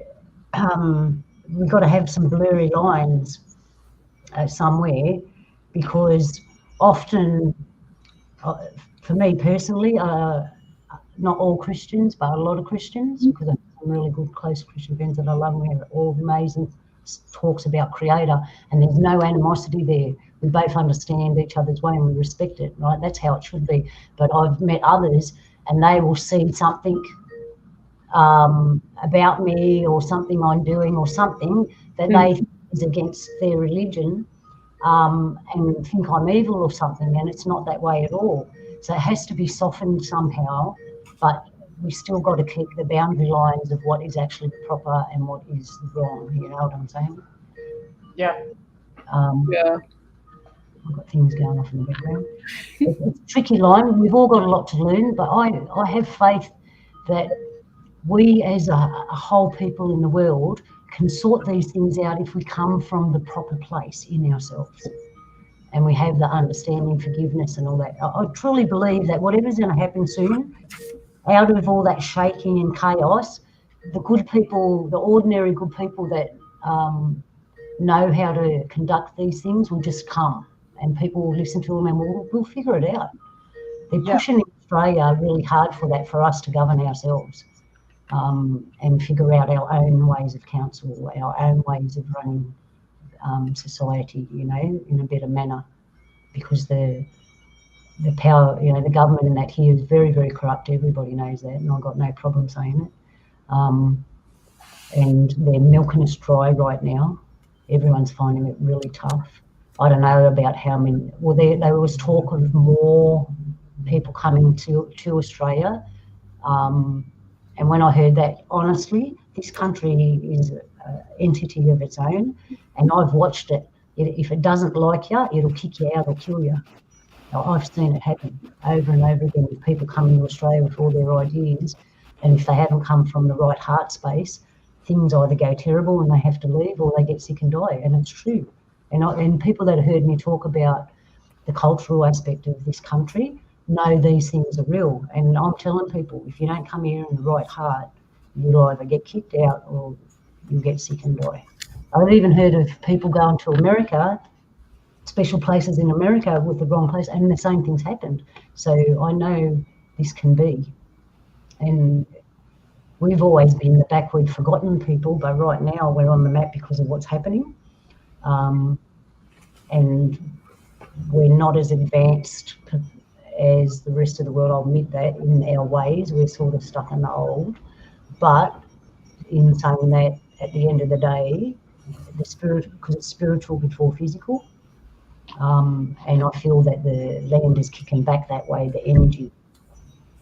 we've got to have some blurry lines somewhere, because often, for me personally, not all Christians, but a lot of Christians, because I have some really good close Christian friends that I love, and we have all amazing talks about Creator, and there's no animosity there. We both understand each other's way and we respect it, right? That's how it should be. But I've met others and they will see something about me or something I'm doing or something that they think is against their religion, and think I'm evil or something, and it's not that way at all. So it has to be softened somehow, but we still got to keep the boundary lines of what is actually proper and what is wrong. You know what I'm saying? Yeah. Yeah. I've got things going off in the background. It's a tricky line. We've all got a lot to learn, but I have faith that we as a whole people in the world can sort these things out if we come from the proper place in ourselves and we have the understanding, forgiveness and all that. I truly believe that whatever's going to happen soon, out of all that shaking and chaos, the good people, the ordinary good people that know how to conduct these things will just come, and people will listen to them, and we'll figure it out. They're pushing in Australia really hard for that, for us to govern ourselves, and figure out our own ways of council, our own ways of running society, you know, in a better manner, because the power, you know, the government in that here is very, very corrupt. Everybody knows that, and I've got no problem saying it. And they're milking us dry right now. Everyone's finding it really tough. I don't know about how many. Well, there was talk of more people coming to Australia. And when I heard that, honestly, this country is an entity of its own, and I've watched it. If it doesn't like you, it'll kick you out or kill you. I've seen it happen over and over again with people coming to Australia with all their ideas, and if they haven't come from the right heart space, things either go terrible and they have to leave, or they get sick and die, and it's true. And people that have heard me talk about the cultural aspect of this country know these things are real. And I'm telling people, if you don't come here in the right heart, you'll either get kicked out or you'll get sick and die. I've even heard of people going to America, special places in America with the wrong place, and the same things happened. So I know this can be. And we've always been the backward, forgotten people, but right now we're on the map because of what's happening. And we're not as advanced as the rest of the world, I'll admit that, in our ways. We're sort of stuck in the old. But in saying that, at the end of the day, the spirit, because it's spiritual before physical, and I feel that the land is kicking back that way, the energy.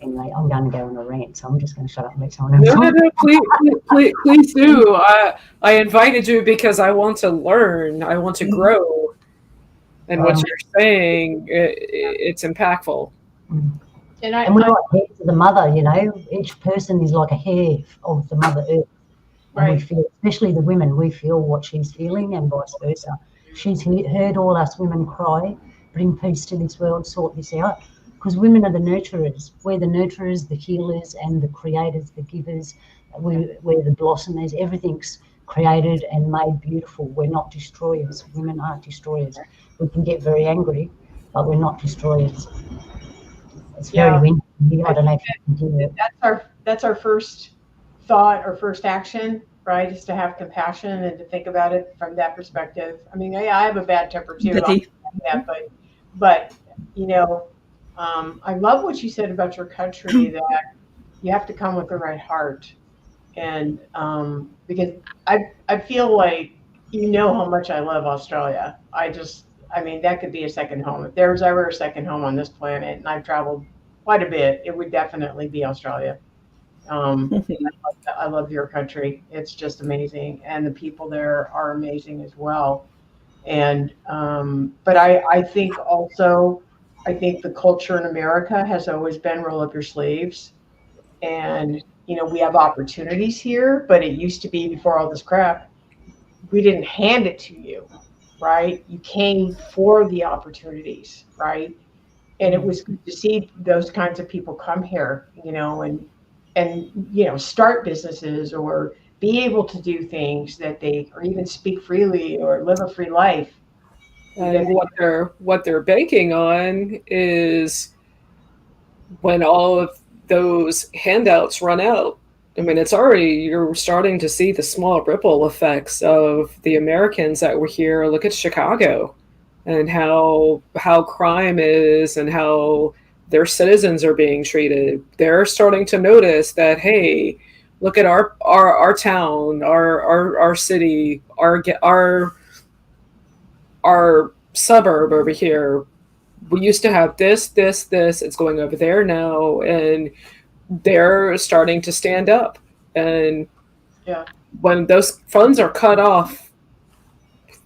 Anyway, I'm going to go on a rant, so I'm just going to shut up and let someone else talk. No, please do. I invited you because I want to learn. I want to grow. And what you're saying, it's impactful. And we're like hairs of the mother, you know. Each person is like a hair of the Mother Earth. And we feel, especially the women, we feel what she's feeling and vice versa. She's heard all us women cry, bring peace to this world, sort this out. Because women are the nurturers. We're the nurturers, the healers, and the creators, the givers. We're the blossomers. Everything's created and made beautiful. We're not destroyers. Women aren't destroyers. We can get very angry, but we're not destroyers. It's very windy. I don't know if you can do it. That's our first thought or first action, right? Is to have compassion and to think about it from that perspective. I mean, I have a bad temper too. But you know, I love what you said about your country, that you have to come with the right heart. And because I feel like, you know, how much I love Australia. I mean, that could be a second home. If there's ever a second home on this planet, and I've traveled quite a bit, it would definitely be Australia. I love your country. It's just amazing. And the people there are amazing as well. And but I think also, I think the culture in America has always been roll up your sleeves. And, you know, we have opportunities here, but it used to be, before all this crap, we didn't hand it to you, right? You came for the opportunities, right? And it was good to see those kinds of people come here, you know, and you know, start businesses or be able to do things that they, or even speak freely or live a free life. And what they're banking on is, when all of those handouts run out, I mean, you're starting to see the small ripple effects of the Americans that were here. Look at Chicago and how crime is and how their citizens are being treated. They're starting to notice that, hey, Look at our town, our city, our suburb over here. We used to have this. It's going over there now, and they're starting to stand up. And Yeah. when those funds are cut off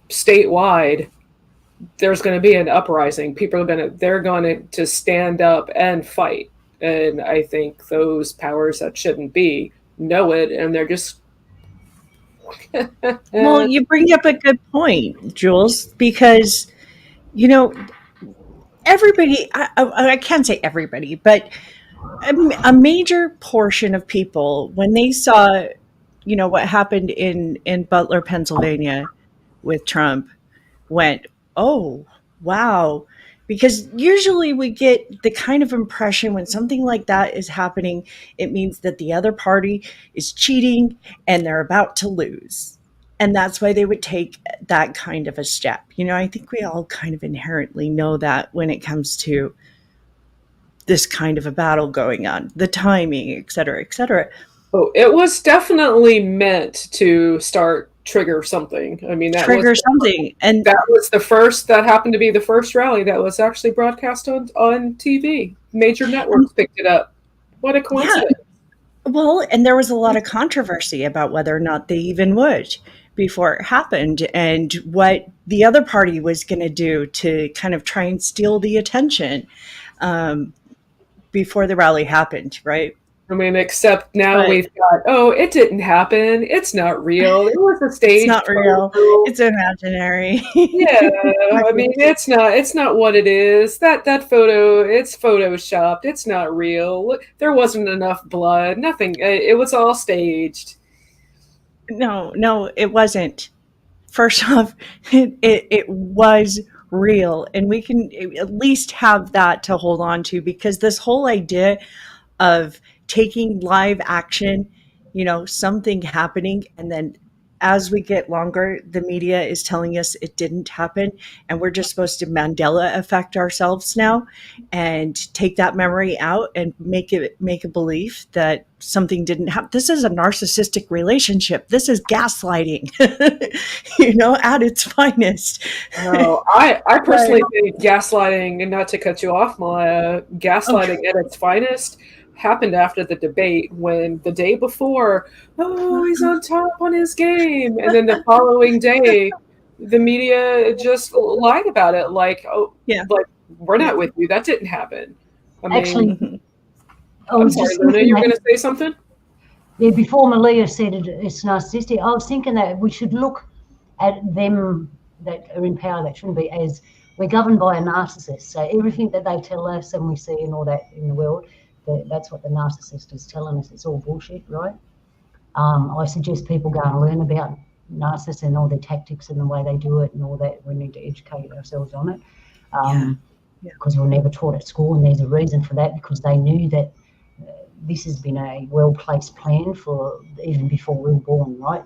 statewide, there's going to be an uprising. People are they're going to stand up and fight. And I think those powers that shouldn't be know it, and they're just. Well, you bring up a good point, Jules, because, you know, everybody, I can't say everybody, but a major portion of people, when they saw, what happened in Butler, Pennsylvania with Trump, went, oh, wow. Because usually we get the kind of impression when something like that is happening, it means that the other party is cheating and they're about to lose. And that's why they would take that kind of a step. I think we all kind of inherently know that when it comes to this kind of a battle going on, the timing, et cetera, et cetera. Oh, it was definitely meant to trigger something. I mean, and that was the first. That happened to be the first rally that was actually broadcast on TV. Major networks picked it up. What a coincidence! Yeah. Well, and there was a lot of controversy about whether or not they even would before it happened, and what the other party was going to do to kind of try and steal the attention before the rally happened, right? I mean, except now we've got, it didn't happen. It's not real. It was a stage. It's not real. It's imaginary. Yeah, I mean, it's not what it is. That photo, it's photoshopped. It's not real. There wasn't enough blood. Nothing. It was all staged. No, it wasn't. First off, it was real, and we can at least have that to hold on to, because this whole idea of taking live action, something happening, and then as we get longer, the media is telling us it didn't happen, and we're just supposed to Mandela effect ourselves now and take that memory out and make a belief that something didn't happen. This is a narcissistic relationship. This is gaslighting, at its finest. No, I personally think gaslighting, and not to cut you off, Maya, gaslighting at its finest happened after the debate, when the day before, he's on top on his game, and then the following day the media just lied about it, like we're not with you, that didn't happen. I mean, actually, I'm sorry, Luna, you were going to say something? Yeah, before Malia said it's narcissistic, I was thinking that we should look at them that are in power, that shouldn't be, as we're governed by a narcissist. So everything that they tell us and we see and all that in the world, that's what the narcissist is telling us. It's all bullshit, right? I suggest people go and learn about narcissists and all their tactics and the way they do it and all that. We need to educate ourselves on it, because we're never taught at school, and there's a reason for that, because they knew that this has been a well-placed plan for even before we were born, right?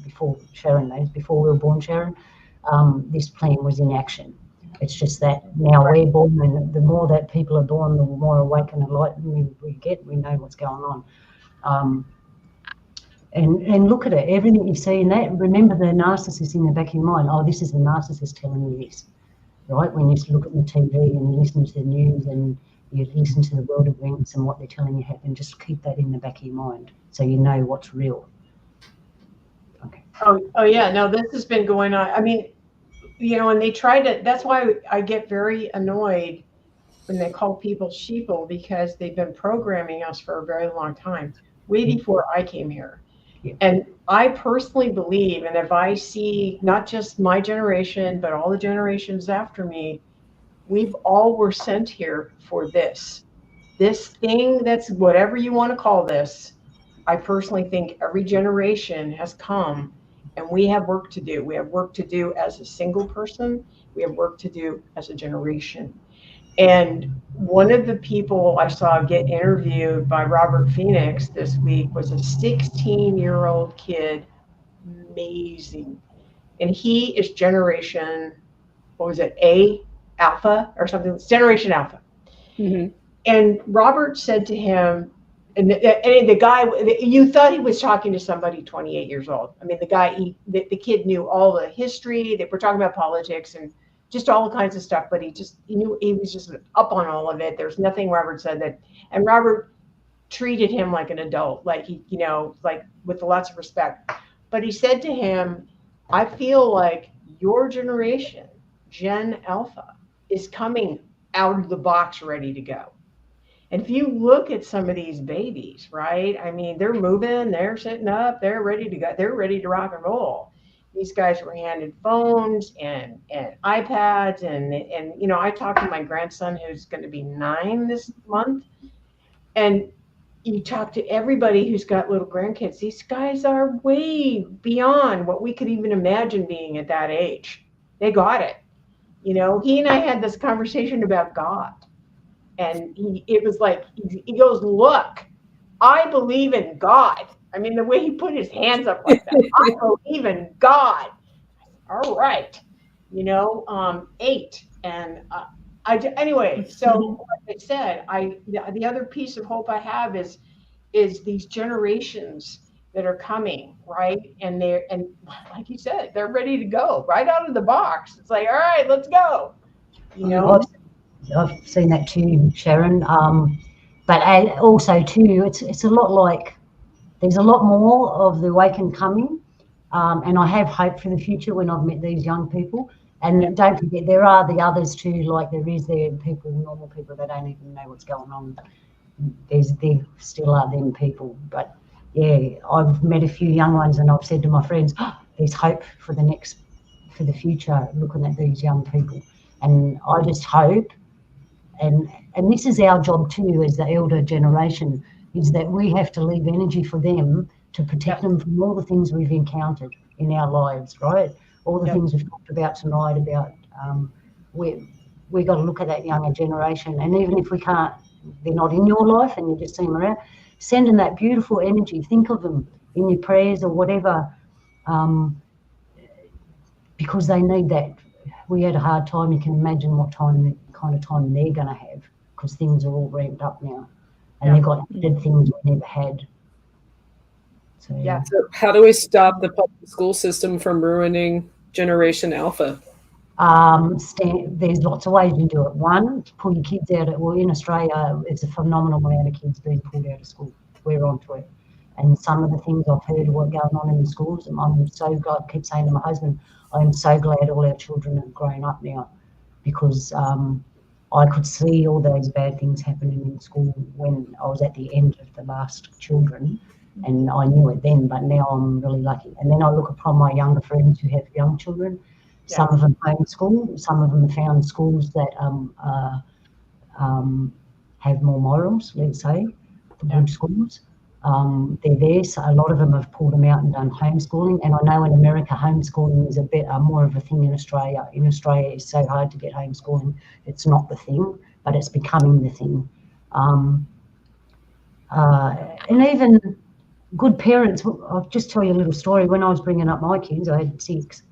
Before Sharon knows, before we were born, Sharon, this plan was in action. It's just that now we're born, and the more that people are born, the more awake and enlightened we get. We know what's going on. And look at it, everything you see in that, remember the narcissist in the back of your mind. Oh, this is the narcissist telling you this, right? When you look at the TV and you listen to the news and you listen to the world events and what they're telling you happen, just keep that in the back of your mind so you know what's real. Okay. Oh yeah, no, this has been going on. I mean, and they try to, that's why I get very annoyed when they call people sheeple, because they've been programming us for a very long time, way before I came here. Yeah. And I personally believe, and if I see not just my generation, but all the generations after me, we've all were sent here for this thing, that's whatever you want to call this. I personally think every generation has come, and we have work to do. We have work to do as a single person. We have work to do as a generation. And one of the people I saw get interviewed by Robert Phoenix this week was a 16-year-old kid, amazing. And he is generation, what was it, A, Alpha or something, it's Generation Alpha. Mm-hmm. And Robert said to him, And the guy, you thought he was talking to somebody 28 years old. I mean, the guy, the kid knew all the history. That we're talking about politics and just all kinds of stuff. But he knew, he was just up on all of it. There's nothing Robert said that, and Robert treated him like an adult, like he, like with lots of respect. But he said to him, I feel like your generation, Gen Alpha, is coming out of the box ready to go. And if you look at some of these babies, right? I mean, they're moving, they're sitting up, they're ready to go, they're ready to rock and roll. These guys were handed phones and iPads, and I talked to my grandson who's going to be 9 this month, and you talk to everybody who's got little grandkids. These guys are way beyond what we could even imagine being at that age. They got it. He and I had this conversation about God. And it was like, he goes, look, I believe in God. I mean, the way he put his hands up like that, I believe in God. All right. 8. And anyway, so like I said, the other piece of hope I have is these generations that are coming, right? And like you said, they're ready to go right out of the box. It's like, all right, let's go. I've seen that too, Sharon. But also too, it's a lot like there's a lot more of the awakened coming, and I have hope for the future when I've met these young people. And don't forget, there are the others too. Like there people, normal people that don't even know what's going on. There still are them people. But yeah, I've met a few young ones, and I've said to my friends, there's hope for the future. Looking at these young people, and I just hope. And this is our job too, as the elder generation, is that we have to leave energy for them to protect them from all the things we've encountered in our lives, right? All the things we've talked about tonight about we got to look at that younger generation. And even if we can't, they're not in your life and you just see them around, send them that beautiful energy. Think of them in your prayers or whatever, because they need that. We had a hard time. You can imagine what kind of time they're going to have, because things are all ramped up now, and they've got added things we never had. So how do we stop the public school system from ruining Generation Alpha? There's lots of ways you do it. One, pull your kids out. In Australia, it's a phenomenal amount of kids being pulled out of school. We're onto it. And some of the things I've heard of what going on in the schools, I'm so glad. I keep saying to my husband, I'm so glad all our children have grown up now, because I could see all those bad things happening in school when I was at the end of the last children, and I knew it then, but now I'm really lucky. And then I look upon my younger friends who have young children. Some of them homeschool, some of them have found schools that have more morals, let's say, good schools. They're there, so a lot of them have pulled them out and done homeschooling. And I know in America, homeschooling is a bit more of a thing in Australia. In Australia, it's so hard to get homeschooling. It's not the thing, but it's becoming the thing. And even good parents, I'll just tell you a little story. When I was bringing up my kids, I had 6.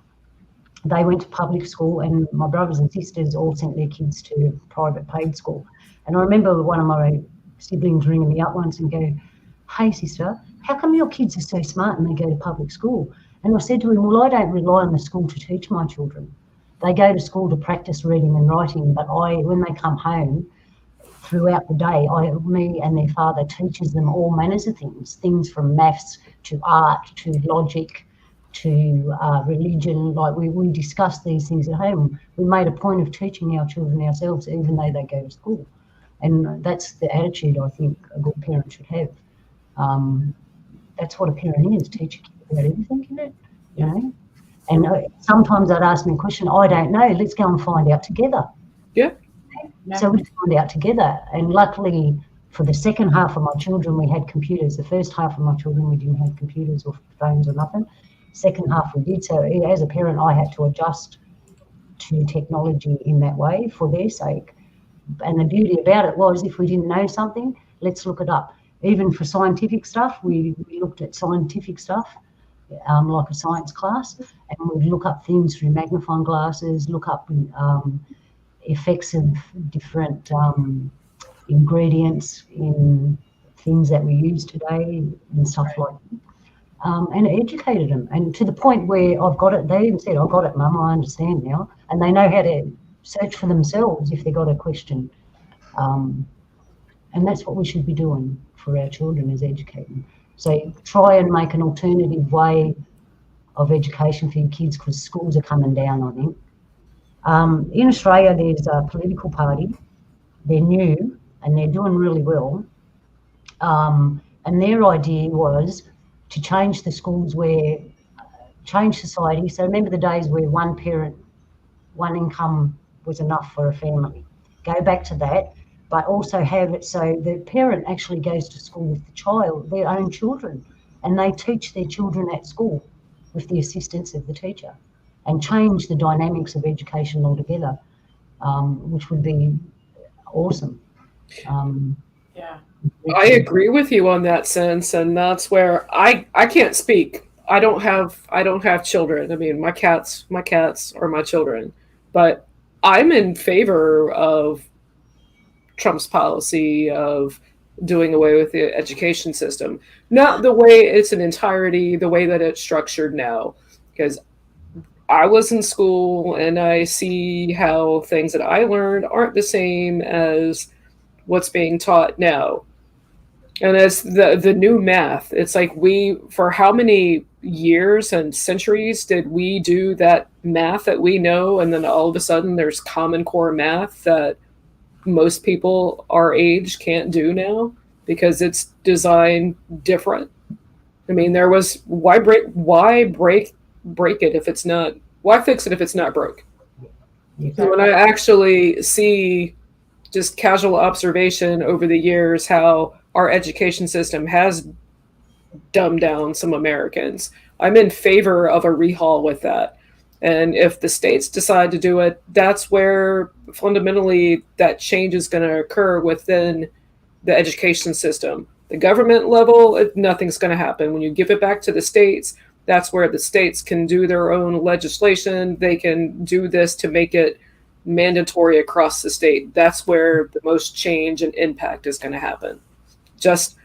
They went to public school, and my brothers and sisters all sent their kids to private paid school. And I remember one of my siblings ringing me up once and go, hey sister, how come your kids are so smart and they go to public school? And I said to him, well, I don't rely on the school to teach my children. They go to school to practice reading and writing, but when they come home throughout the day, me and their father teaches them all manners of things from maths to art to logic to religion. Like we discuss these things at home. We made a point of teaching our children ourselves, even though they go to school. And that's the attitude I think a good parent should have. That's what a parent is, teach a kid about everything, isn't it? And sometimes they'd ask me a question, I don't know, let's go and find out together. Yeah. So we find out together. And luckily for the second half of my children, we had computers. The first half of my children, we didn't have computers or phones or nothing. Second half we did. So as a parent, I had to adjust to technology in that way for their sake. And the beauty about it was, if we didn't know something, let's look it up. Even for scientific stuff, we looked at scientific stuff, like a science class, and we'd look up things through magnifying glasses, look up effects of different ingredients in things that we use today and stuff like that. And educated them, and to the point where I've got it. They even said, "I've got it, Mum. I understand now," and they know how to search for themselves if they got a question. And that's what we should be doing for our children, is educating. So try and make an alternative way of education for your kids, because schools are coming down, I think. In Australia, there's a political party. They're new and they're doing really well. And their idea was to change the schools change society. So remember the days where one parent, one income was enough for a family. Go back to that, but also have it so the parent actually goes to school with the child, their own children, and they teach their children at school with the assistance of the teacher, and change the dynamics of education altogether, which would be awesome. Yeah. I agree with you on that sense, and that's where I can't speak. I don't have children. I mean, my cats are my children, but I'm in favor of Trump's policy of doing away with the education system. Not the way it's in entirety, the way that it's structured now, because I was in school and I see how things that I learned aren't the same as what's being taught now. And as the new math, it's like, for how many years and centuries did we do that math that we know, and then all of a sudden there's Common Core math that most people our age can't do now because it's designed different. I mean, there was why break it if it's not, why fix it if it's not broke? So when I actually see, just casual observation over the years, how our education system has dumbed down some Americans, I'm in favor of a rehaul with that. And if the states decide to do it, that's where fundamentally that change is going to occur within the education system. The government level, nothing's going to happen. When you give it back to the states, that's where the states can do their own legislation. They can do this to make it mandatory across the state. That's where the most change and impact is going to happen. Just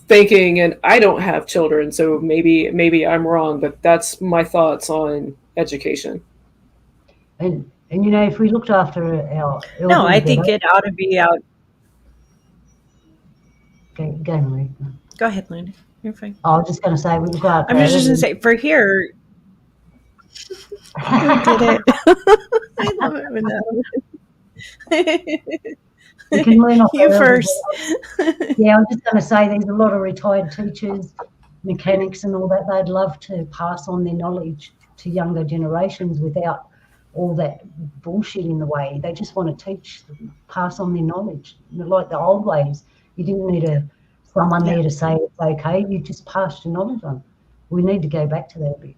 thinking, and I don't have children, so maybe I'm wrong, but that's my thoughts on education. And if we looked after our elderly, No, I think it ought to be out. Go, Marie. Go ahead, Luna. You're fine. I was just going to say, we look after. I'm just going to say, for here, we did it. I love it when that. We can learn off you first. Yeah, I'm just going to say, there's a lot of retired teachers, mechanics, and all that. They'd love to pass on their knowledge to younger generations without all that bullshit in the way. They just want to teach, pass on their knowledge, like the old ways. You didn't need someone there to say it's okay. You just passed your knowledge on. We need to go back to that a bit.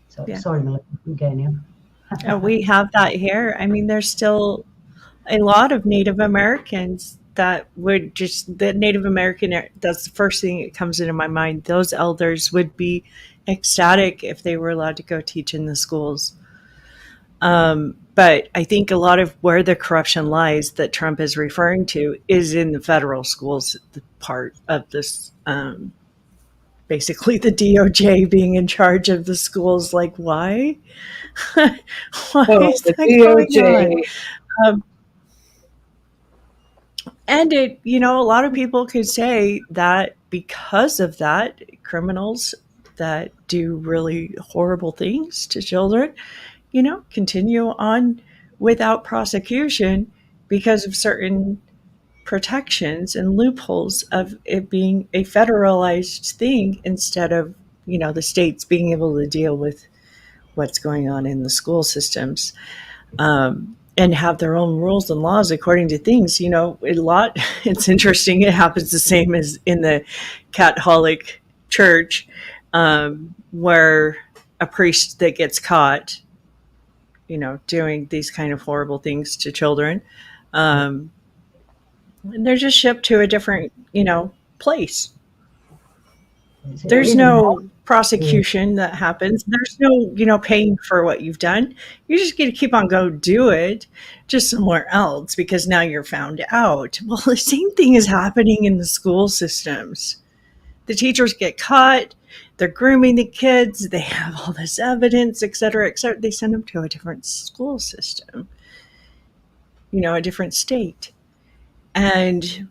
So sorry, Melissa, you go now. We have that here. I mean, there's still a lot of Native Americans that would just, the Native American, that's the first thing that comes into my mind. Those elders would be ecstatic if they were allowed to go teach in the schools. But I think a lot of where the corruption lies that Trump is referring to is in the federal schools, the part of this, basically the DOJ being in charge of the schools. Like, why? Why is that going on? And it, a lot of people could say that because of that, criminals that do really horrible things to children, continue on without prosecution because of certain protections and loopholes of it being a federalized thing instead of, the states being able to deal with what's going on in the school systems. And have their own rules and laws according to things, it's interesting. It happens the same as in the Catholic Church, where a priest that gets caught, doing these kind of horrible things to children, they're just shipped to a different, place. There's no prosecution that happens. There's no, paying for what you've done. You just get to keep on go do it just somewhere else because now you're found out. Well, the same thing is happening in the school systems. The teachers get caught, they're grooming the kids, they have all this evidence, et cetera, et cetera. They send them to a different school system, a different state. And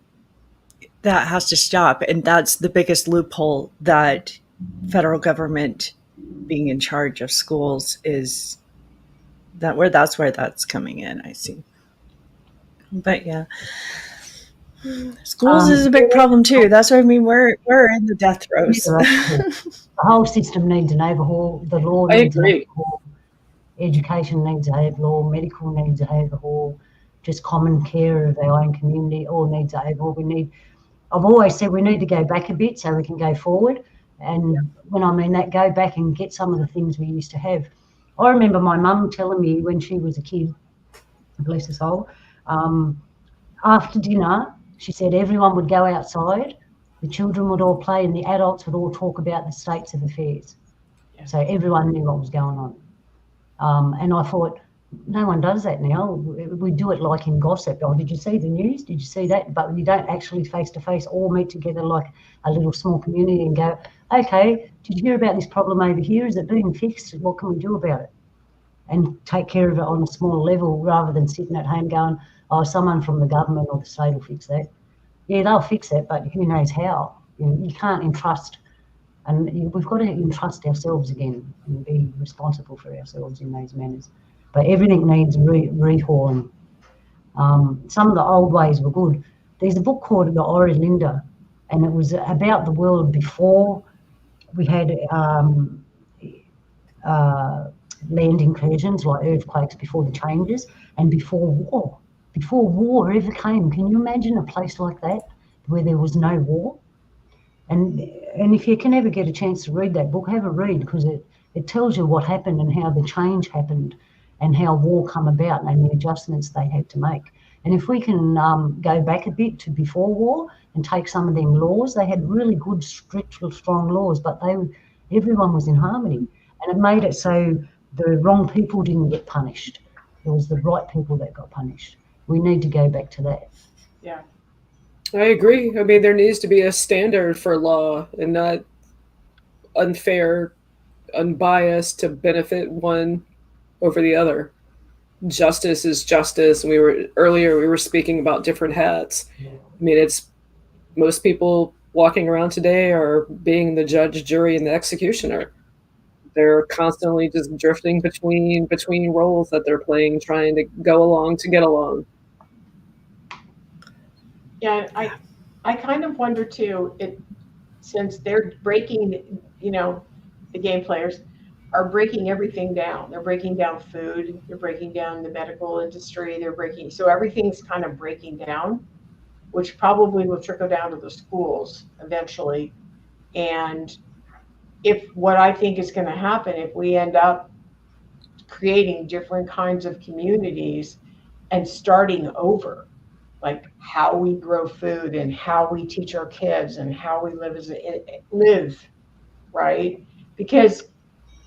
that has to stop. And that's the biggest loophole that federal government being in charge of schools is that's where that's coming in, I see. But yeah. Schools is a big problem too. That's what I mean. We're in the death throes. The whole system needs an overhaul. The law I needs an agree. overhaul. Education needs an overhaul. Medical needs an overhaul. Just common care of our own community all needs an overhaul. I've always said we need to go back a bit so we can go forward. And when I mean that, go back and get some of the things we used to have. I remember my mum telling me when she was a kid, bless her soul, after dinner, she said everyone would go outside, the children would all play, and the adults would all talk about the states of affairs. Yeah. So everyone knew what was going on. And I thought, no one does that now. We do it like in gossip. Oh, did you see the news? Did you see that? But you don't actually face-to-face all meet together like a little small community and go, okay, did you hear about this problem over here? Is it being fixed? What can we do about it? And take care of it on a smaller level rather than sitting at home going, oh, someone from the government or the state will fix that. Yeah, they'll fix it, but who knows how? You can't entrust, and we've got to entrust ourselves again and be responsible for ourselves in those manners. But everything needs rehauling. Some of the old ways were good. There's a book called The Ori Linda, and it was about the world before we had land incursions like earthquakes, before the changes, and before war. Before war ever came, can you imagine a place like that where there was no war? And if you can ever get a chance to read that book, have a read, because it tells you what happened and how the change happened and how war come about and the adjustments they had to make. And if we can go back a bit to before war and take some of them laws, they had really good, strict, strong laws, but everyone was in harmony. And it made it so the wrong people didn't get punished. It was the right people that got punished. We need to go back to that. Yeah. I agree. I mean, there needs to be a standard for law and not unfair, unbiased to benefit one over the other. Justice is justice. And we were speaking about different hats. I mean, it's most people walking around today are being the judge, jury, and the executioner. They're constantly just drifting between roles that they're playing, trying to go along to get along. Yeah, I kind of wonder too, since they're breaking, the game players are breaking everything down. They're breaking down food, they're breaking down the medical industry, so everything's kind of breaking down, which probably will trickle down to the schools eventually. And what I think is going to happen, if we end up creating different kinds of communities and starting over, like how we grow food and how we teach our kids and how we live, right? Because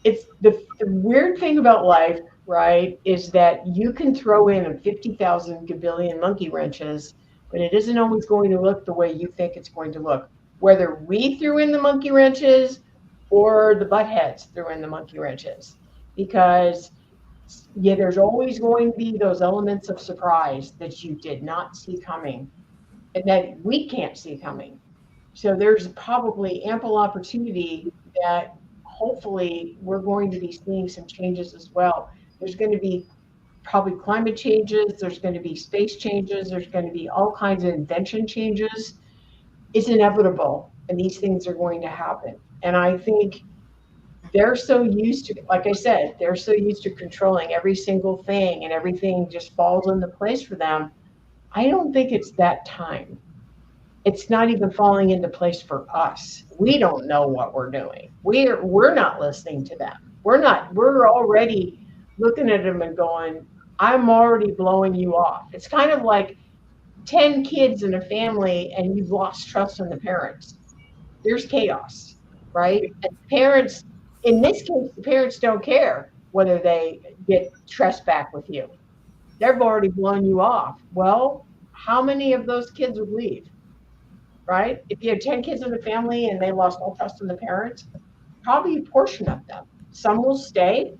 it's the weird thing about life, right, is that you can throw in a 50,000 gabillion monkey wrenches, but it isn't always going to look the way you think it's going to look. Whether we threw in the monkey wrenches or the buttheads threw in the monkey wrenches, because there's always going to be those elements of surprise that you did not see coming and that we can't see coming. So there's probably ample opportunity that hopefully we're going to be seeing some changes as well. There's going to be probably climate changes, there's going to be space changes, there's going to be all kinds of invention changes. It's inevitable, and these things are going to happen. And I think they're so used to, like I said, they're so used to controlling every single thing and everything just falls into place for them. I don't think it's that time. It's not even falling into place for us. We don't know what we're doing. We're not listening to them. We're already looking at them and going, I'm already blowing you off. It's kind of like 10 kids in a family and you've lost trust in the parents. There's chaos. right? And parents, in this case, the parents don't care whether they get trust back with you. They've already blown you off. Well, how many of those kids would leave, right? If you have 10 kids in the family and they lost all trust in the parents, probably a portion of them. Some will stay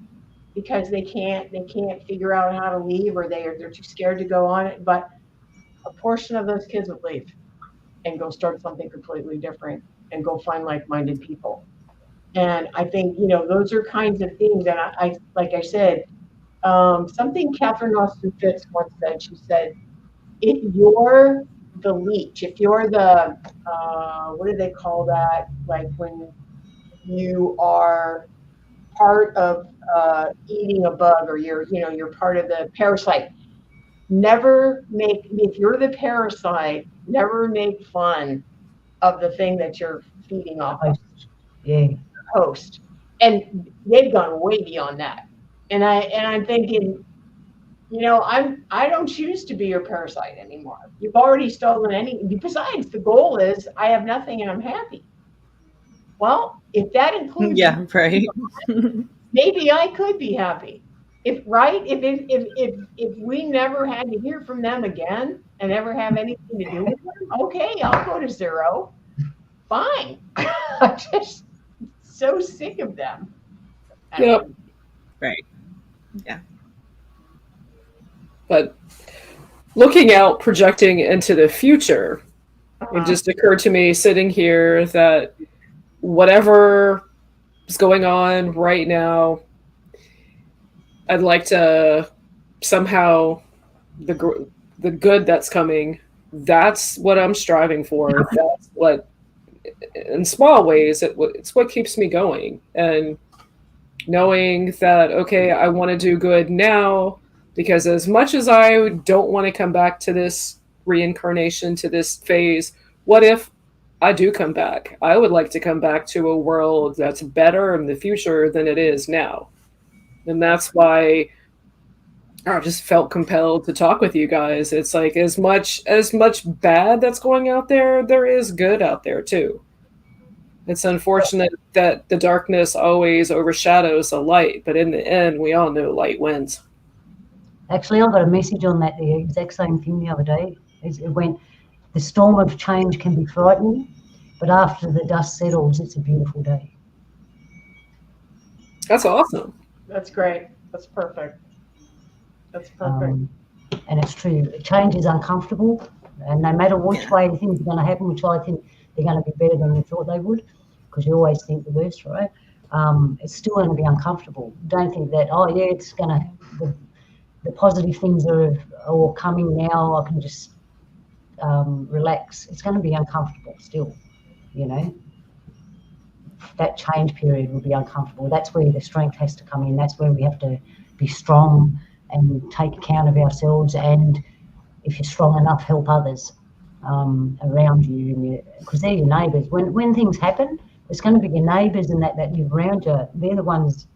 because they can't figure out how to leave, or they're too scared to go on it. But a portion of those kids would leave and go start something completely different and go find like-minded people. And I think, those are kinds of things. And I like I said, something Catherine Austin Fitz once said. She said, if you're the leech, if you're the, what do they call that? Like when you are part of eating a bug, or you're part of the parasite. If you're the parasite, never make fun of the thing that you're feeding off of. Yeah. Host. And they've gone way beyond that. And I'm thinking, I don't choose to be your parasite anymore. You've already stolen besides, the goal is I have nothing and I'm happy. Well, if that includes, yeah, right. maybe I could be happy. If we never had to hear from them again and never have anything to do with them, okay, I'll go to zero. Fine. I'm just so sick of them. Yep. Right. Yeah. But looking out, projecting into the future, it just occurred to me sitting here that whatever is going on right now, I'd like to somehow, the good that's coming, that's what I'm striving for. That's what, in small ways, it's what keeps me going. And knowing that, okay, I want to do good now, because as much as I don't want to come back to this reincarnation, to this phase, what if I do come back? I would like to come back to a world that's better in the future than it is now. And that's why I just felt compelled to talk with you guys. It's like as much bad that's going out there, there is good out there too. It's unfortunate that the darkness always overshadows the light, but in the end, we all know light wins. Actually, I got a message on that, the exact same thing the other day. It went, the storm of change can be frightening, but after the dust settles, it's a beautiful day. That's awesome. That's great. That's perfect. That's perfect. And it's true. Change is uncomfortable, and no matter which way things are going to happen, which I think they're going to be better than you thought they would, because you always think the worst, right? It's still going to be uncomfortable. Don't think that, oh yeah, it's going to, the positive things are all coming now, I can just relax. It's going to be uncomfortable still, That change period will be uncomfortable. That's where the strength has to come in. That's where we have to be strong and take account of ourselves, and if you're strong enough, help others around you, because they're your neighbours. When things happen, it's going to be your neighbours and that live around you. They're the ones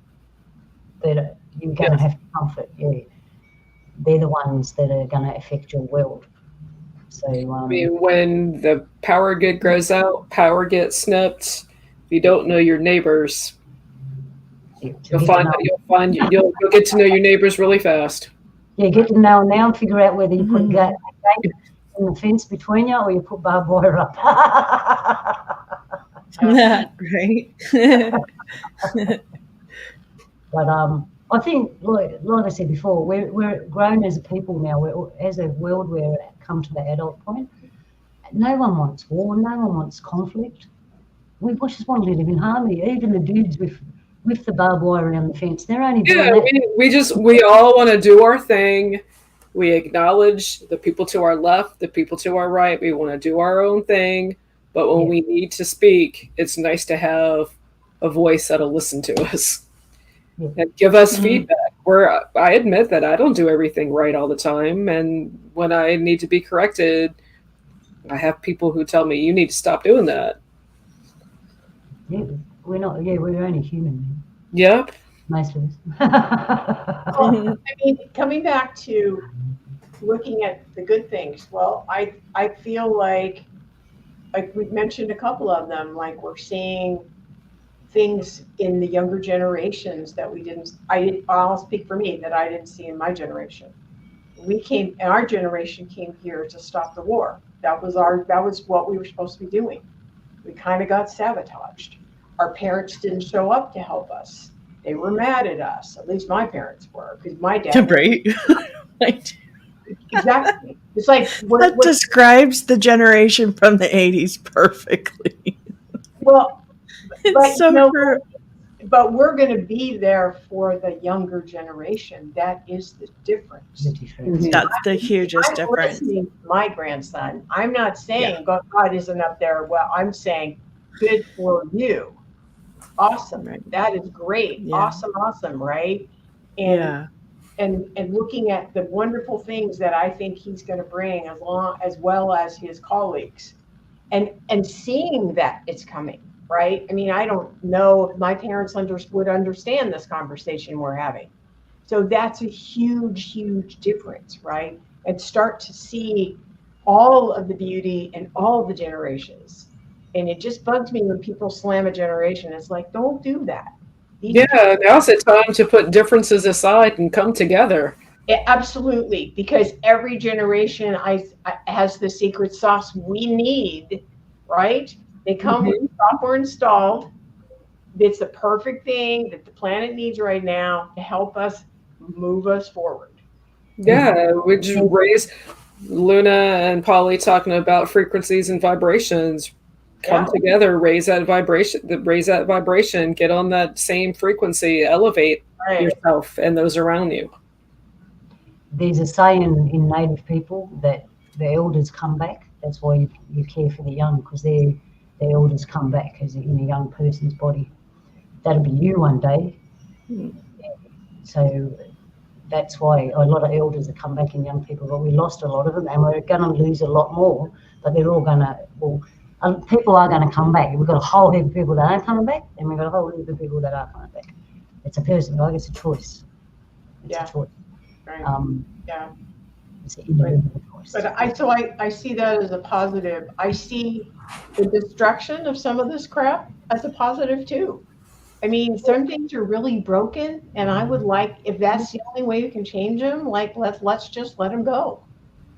that you're going to have to comfort. Yeah, they're the ones that are going to affect your world. So I mean, when the power grid goes out, power gets snipped. If you don't know your neighbors, you'll get to know your neighbors really fast. Yeah, get to know them now and figure out whether you put gate in the fence between you or you put barbed wire up. Right. But I think, like I said before, we're grown as a people now. As a world, we're come to the adult point. No one wants war. No one wants conflict. We just want to live in harmony. Even the dudes with the barbed wire around the fence, they're only doing that. We all want to do our thing. We acknowledge the people to our left, the people to our right. We want to do our own thing. But when we need to speak, it's nice to have a voice that'll listen to us and give us feedback. I admit that I don't do everything right all the time. And when I need to be corrected, I have people who tell me, you need to stop doing that. Yeah, we're only human. Yep. Most of us. Well, I mean, coming back to looking at the good things, well, I feel like we've mentioned a couple of them, like we're seeing things in the younger generations that I'll speak for me, that I didn't see in my generation. Our generation came here to stop the war. That was what we were supposed to be doing. We kind of got sabotaged. Our parents didn't show up to help us. They were mad at us. At least my parents were, because my dad. Right. Right. Exactly. It's like That describes the generation from the 80s perfectly. well, It's but so true. but we're going to be there for the younger generation. That is the difference. That's the hugest I'm difference. listening to my grandson. I'm not saying God isn't up there. Well, I'm saying good for you. Awesome. Right. That is great. Yeah. Awesome, right? Yeah. And looking at the wonderful things that I think he's going to bring, as well as his colleagues, and seeing that it's coming, right? I mean, I don't know if my parents would understand this conversation we're having. So that's a huge difference, right? And start to see all of the beauty in all the generations. And it just bugs me when people slam a generation. It's like, don't do that. Now's the time to put differences aside and come together. Absolutely, because every generation has the secret sauce we need, right? They come with software installed. It's the perfect thing that the planet needs right now to help us move us forward. Yeah, which raise Luna and Polly talking about frequencies and vibrations. Come together, raise that vibration, get on that same frequency, elevate yourself and those around you. There's a saying in Native people that the elders come back. That's why you care for the young, because the elders come back as in a young person's body. That'll be you one day. So that's why a lot of elders have come back in young people, but we lost a lot of them, and we're going to lose a lot more, but they're all going to, people are going to come back. We've got a whole heap of people that aren't coming back, and we've got a whole heap of people that are coming back. It's a person, like it's a choice. It's a choice. Right. It's an individual choice. But I see that as a positive. I see the destruction of some of this crap as a positive too. I mean, some things are really broken, and I would like, if that's the only way you can change them, like let's just let them go.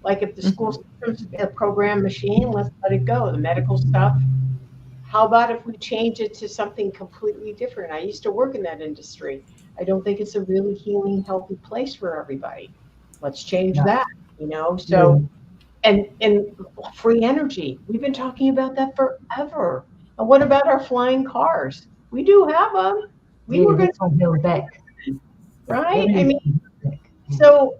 Like if the school system's a program machine, let's let it go. The medical stuff, how about if we change it to something completely different? I used to work in that industry. I don't think it's a really healing, healthy place for everybody. Let's change that, So, and free energy. We've been talking about that forever. And what about our flying cars? We do have them. We were going to build back, right? I mean, so,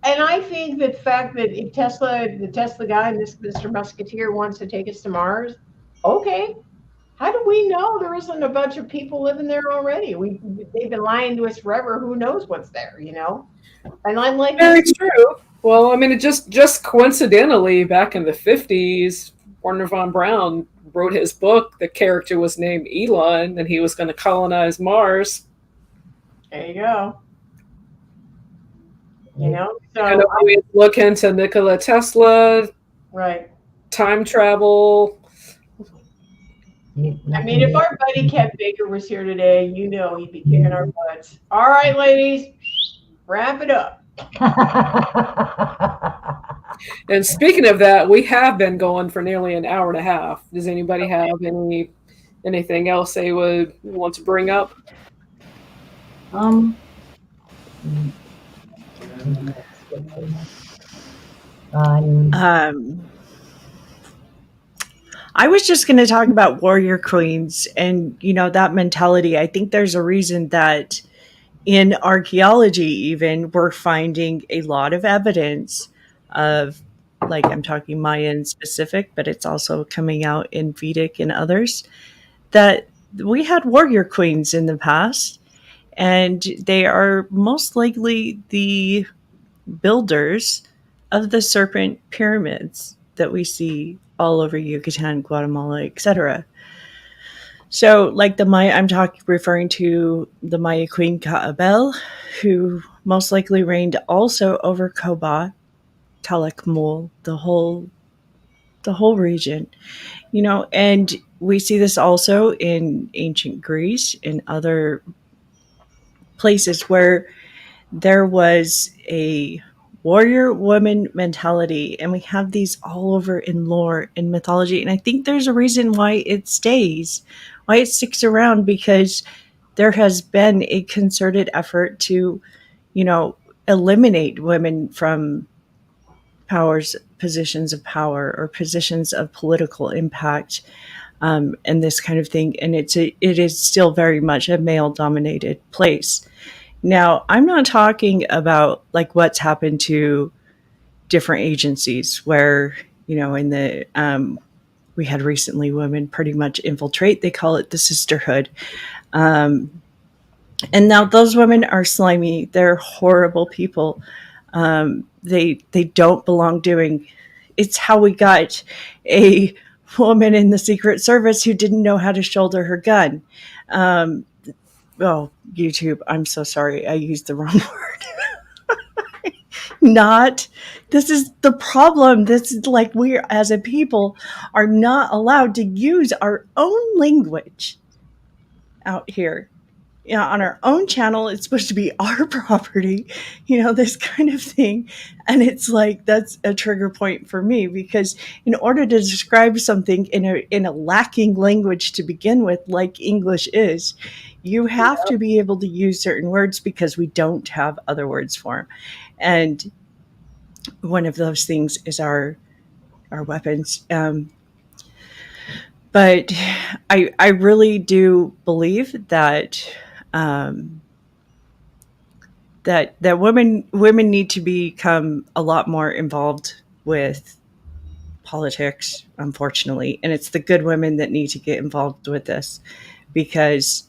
and I think the fact that if the Tesla guy, Mr. Musketeer, wants to take us to Mars, okay. How do we know there isn't a bunch of people living there already? They've been lying to us forever. Who knows what's there, And I'm like, very true. Well, I mean, it just coincidentally back in the 50s, Warner von Braun wrote his book. The character was named Elon, and he was going to colonize Mars. There you go. So and we look into Nikola Tesla, right? Time travel. I mean, if our buddy Kevin Baker was here today, he'd be kicking our butts. All right, ladies, wrap it up. And speaking of that, we have been going for nearly an hour and a half. Does anybody have anything else they would want to bring up? I was just going to talk about warrior queens and, that mentality. I think there's a reason that in archaeology, even, we're finding a lot of evidence of, like, I'm talking Mayan specific, but it's also coming out in Vedic and others, that we had warrior queens in the past, and they are most likely the builders of the serpent pyramids that we see all over Yucatan, Guatemala, etc. So, like the Maya, I'm referring to the Maya queen Kaabel, who most likely reigned also over Koba, Calakmul, the whole region, and we see this also in ancient Greece and other places where there was a warrior woman mentality, and we have these all over in lore and mythology. And I think there's a reason why it stays, why it sticks around, because there has been a concerted effort to, you know, eliminate women from positions of power or positions of political impact, and this kind of thing. And it is still very much a male dominated place. Now, I'm not talking about like what's happened to different agencies where, you know, in the we had recently women pretty much infiltrate. They call it the sisterhood. Um, and now those women are slimy. They're horrible people. They don't belong doing. It's how we got a woman in the Secret Service who didn't know how to shoulder her gun. Um, oh, YouTube, I'm so sorry. I used the wrong word. Not, this is the problem. This is like we as a people are not allowed to use our own language out here. You know, on our own channel, it's supposed to be our property, you know, this kind of thing. And it's like, that's a trigger point for me, because in order to describe something in a lacking language to begin with, like English is, you have to be able to use certain words because we don't have other words for them. And one of those things is our weapons. But I really do believe that that women need to become a lot more involved with politics, unfortunately, and it's the good women that need to get involved with this, because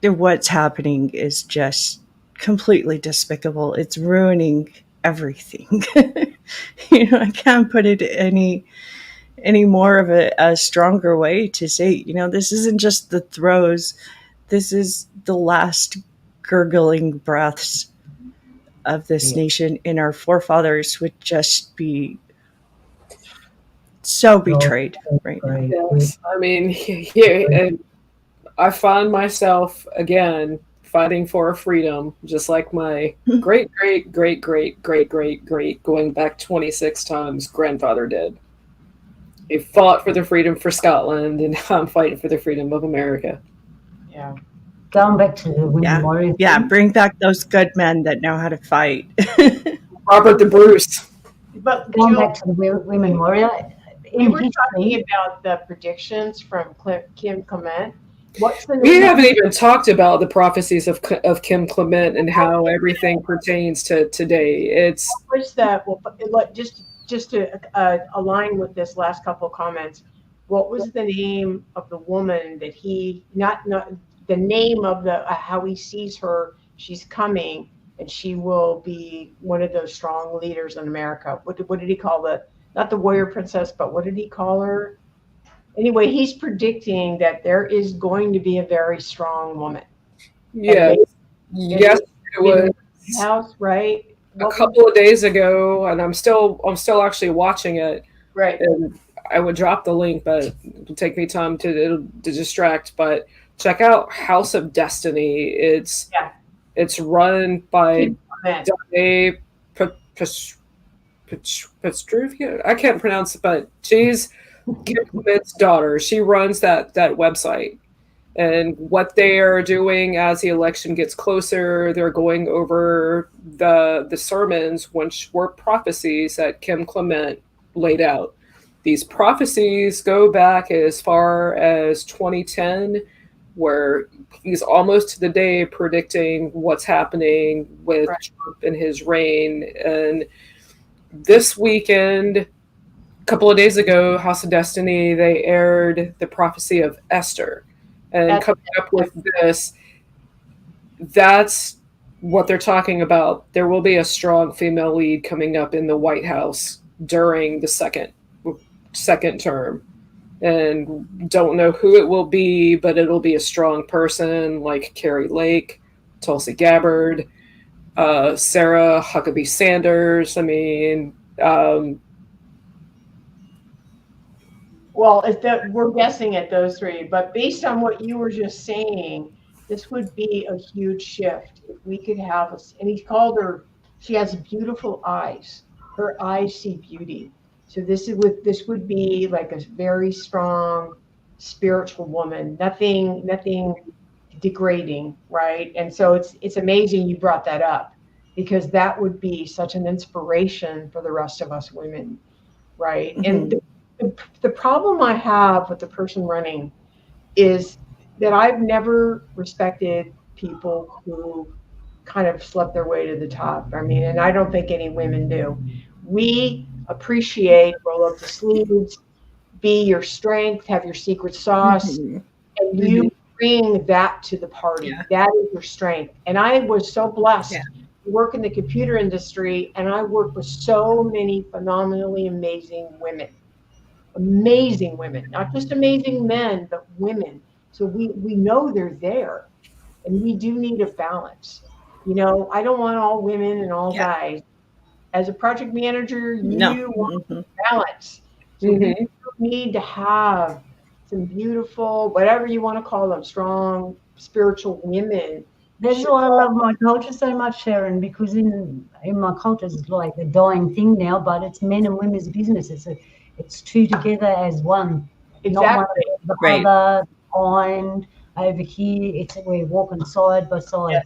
what's happening is just completely despicable. It's ruining everything. You know, I can't put it any more of a stronger way to say, you know, this isn't just the throes. This is the last gurgling breaths of this nation, and our forefathers would just be so betrayed right now. Yes, I mean, yeah, and I find myself again fighting for a freedom, just like my great, great, great, great, great, great, great, going back 26 times grandfather did. He fought for the freedom for Scotland, and now I'm fighting for the freedom of America. Yeah. Going back to the women warriors. Yeah, bring back those good men that know how to fight. Robert the Bruce. But Going Jill, back to the women warrior. we were talking about the predictions from Kim Clement. What's the We haven't even talked about the prophecies of Kim Clement and how everything pertains to today. It's what's that? Well, just to align with this last couple of comments, what was the name of the woman that he not the name of the how he sees her? She's coming, and she will be one of those strong leaders in America. What did he call not the warrior princess, but what did he call her? Anyway, he's predicting that there is going to be a very strong woman. yes, it was house, right? a couple of days ago, and I'm still actually watching it. Right. And I would drop the link, but it'll take me time to distract. But check out House of Destiny. It's run by Danae Pastruvia. I can't pronounce it, but she's Kim Clement's daughter. She runs that website. And what they are doing as the election gets closer, they're going over the sermons, which were prophecies that Kim Clement laid out. These prophecies go back as far as 2010, where he's almost to the day predicting what's happening with Trump and his reign. And this weekend, a couple of days ago, House of Destiny, they aired the prophecy of Esther. And coming up with this, that's what they're talking about. There will be a strong female lead coming up in the White House during the second term. And don't know who it will be, but it'll be a strong person like Carrie Lake, Tulsi Gabbard, Sarah Huckabee Sanders. I mean, Well, we're guessing at those three, but based on what you were just saying, this would be a huge shift if we could have us. And he called her. She has beautiful eyes. Her eyes see beauty. So this would be like a very strong spiritual woman. Nothing degrading, right? And so it's amazing you brought that up because that would be such an inspiration for the rest of us women, right? Mhm. And the problem I have with the person running is that I've never respected people who kind of slept their way to the top. I mean, and I don't think any women do. We appreciate roll up the sleeves, be your strength, have your secret sauce, Mhm. and you bring that to the party. Yeah. That is your strength. And I was so blessed Yeah. to work in the computer industry, and I worked with so many phenomenally amazing women, not just amazing men, but women. So we know they're there, and we do need a balance. I don't want all women and all Yeah. guys. As a project manager, No. you want Mhm. balance. So we need to have some beautiful, whatever you want to call them, strong spiritual women. That's why I love my culture so much, Sharon, because in my culture it's like a dying thing now, but it's men and women's business. It's two together as one, not one Exactly. the Right. other behind over here. It's we're walking side by side.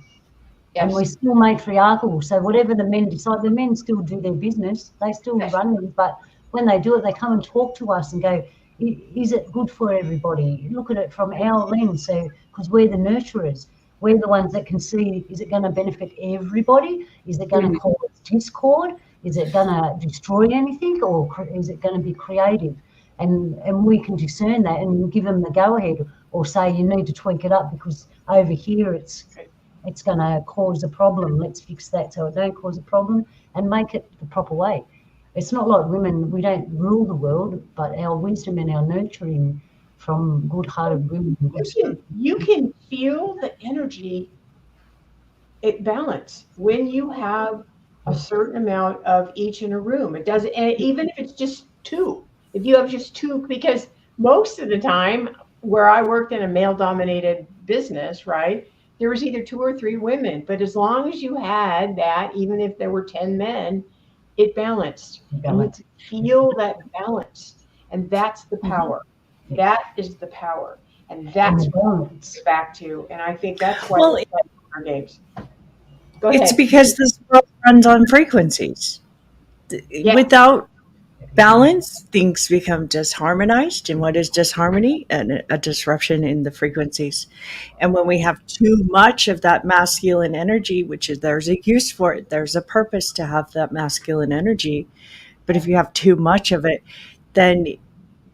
And we're Yes. still matriarchal. So whatever the men decide, the men still do their business. They still Yes. run it. But when they do it, they come and talk to us and go, is it good for everybody? Look at it from our lens. So, because we're the nurturers, we're the ones that can see, is it going to benefit everybody? Is it going to cause discord? Is it going to destroy anything? Or is it going to be creative? And we can discern that and give them the go ahead or say you need to tweak it up because over here it's going to cause a problem. Let's fix that so it don't cause a problem and make it the proper way. It's not like women, we don't rule the world, but our wisdom and our nurturing from good-hearted women. You can feel the energy at balance when you have a certain amount of each in a room. It doesn't, and even if it's just two, if you have just two, because most of the time where I worked in a male dominated business, right, there was either two or three women. But as long as you had that, even if there were 10 men, it balanced. And you could feel that balance. And that's the power. That is the power. And that's what it's back to. And I think that's why Well, we play our games. Go it's ahead. because this world runs on frequencies. Yeah. Without balance, things become disharmonized. And what is disharmony? And a disruption in the frequencies. And when we have too much of that masculine energy, which is there's a use for it, there's a purpose to have that masculine energy. But if you have too much of it, then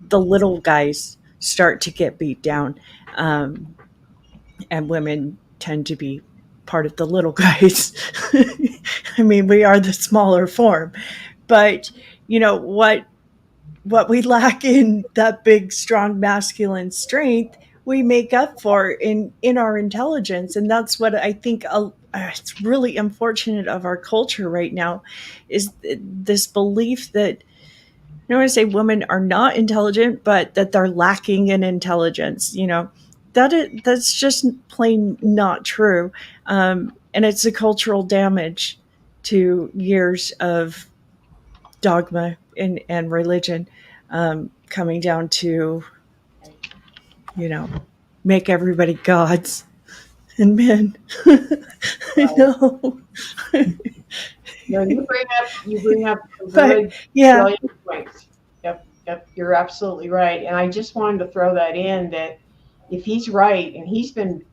the little guys start to get beat down. And women tend to be part of the little guys. I mean, we are the smaller form. But, what we lack in that big, strong masculine strength, we make up for in our intelligence, and that's what I think. It's really unfortunate of our culture right now, is this belief that I don't want to say women are not intelligent, but that they're lacking in intelligence. That's just plain not true, and it's a cultural damage to years of dogma and religion, coming down to, make everybody gods and men. I know. No, you bring up some But good yeah, brilliant points. Yep, you're absolutely right. And I just wanted to throw that in that if he's right, and he's been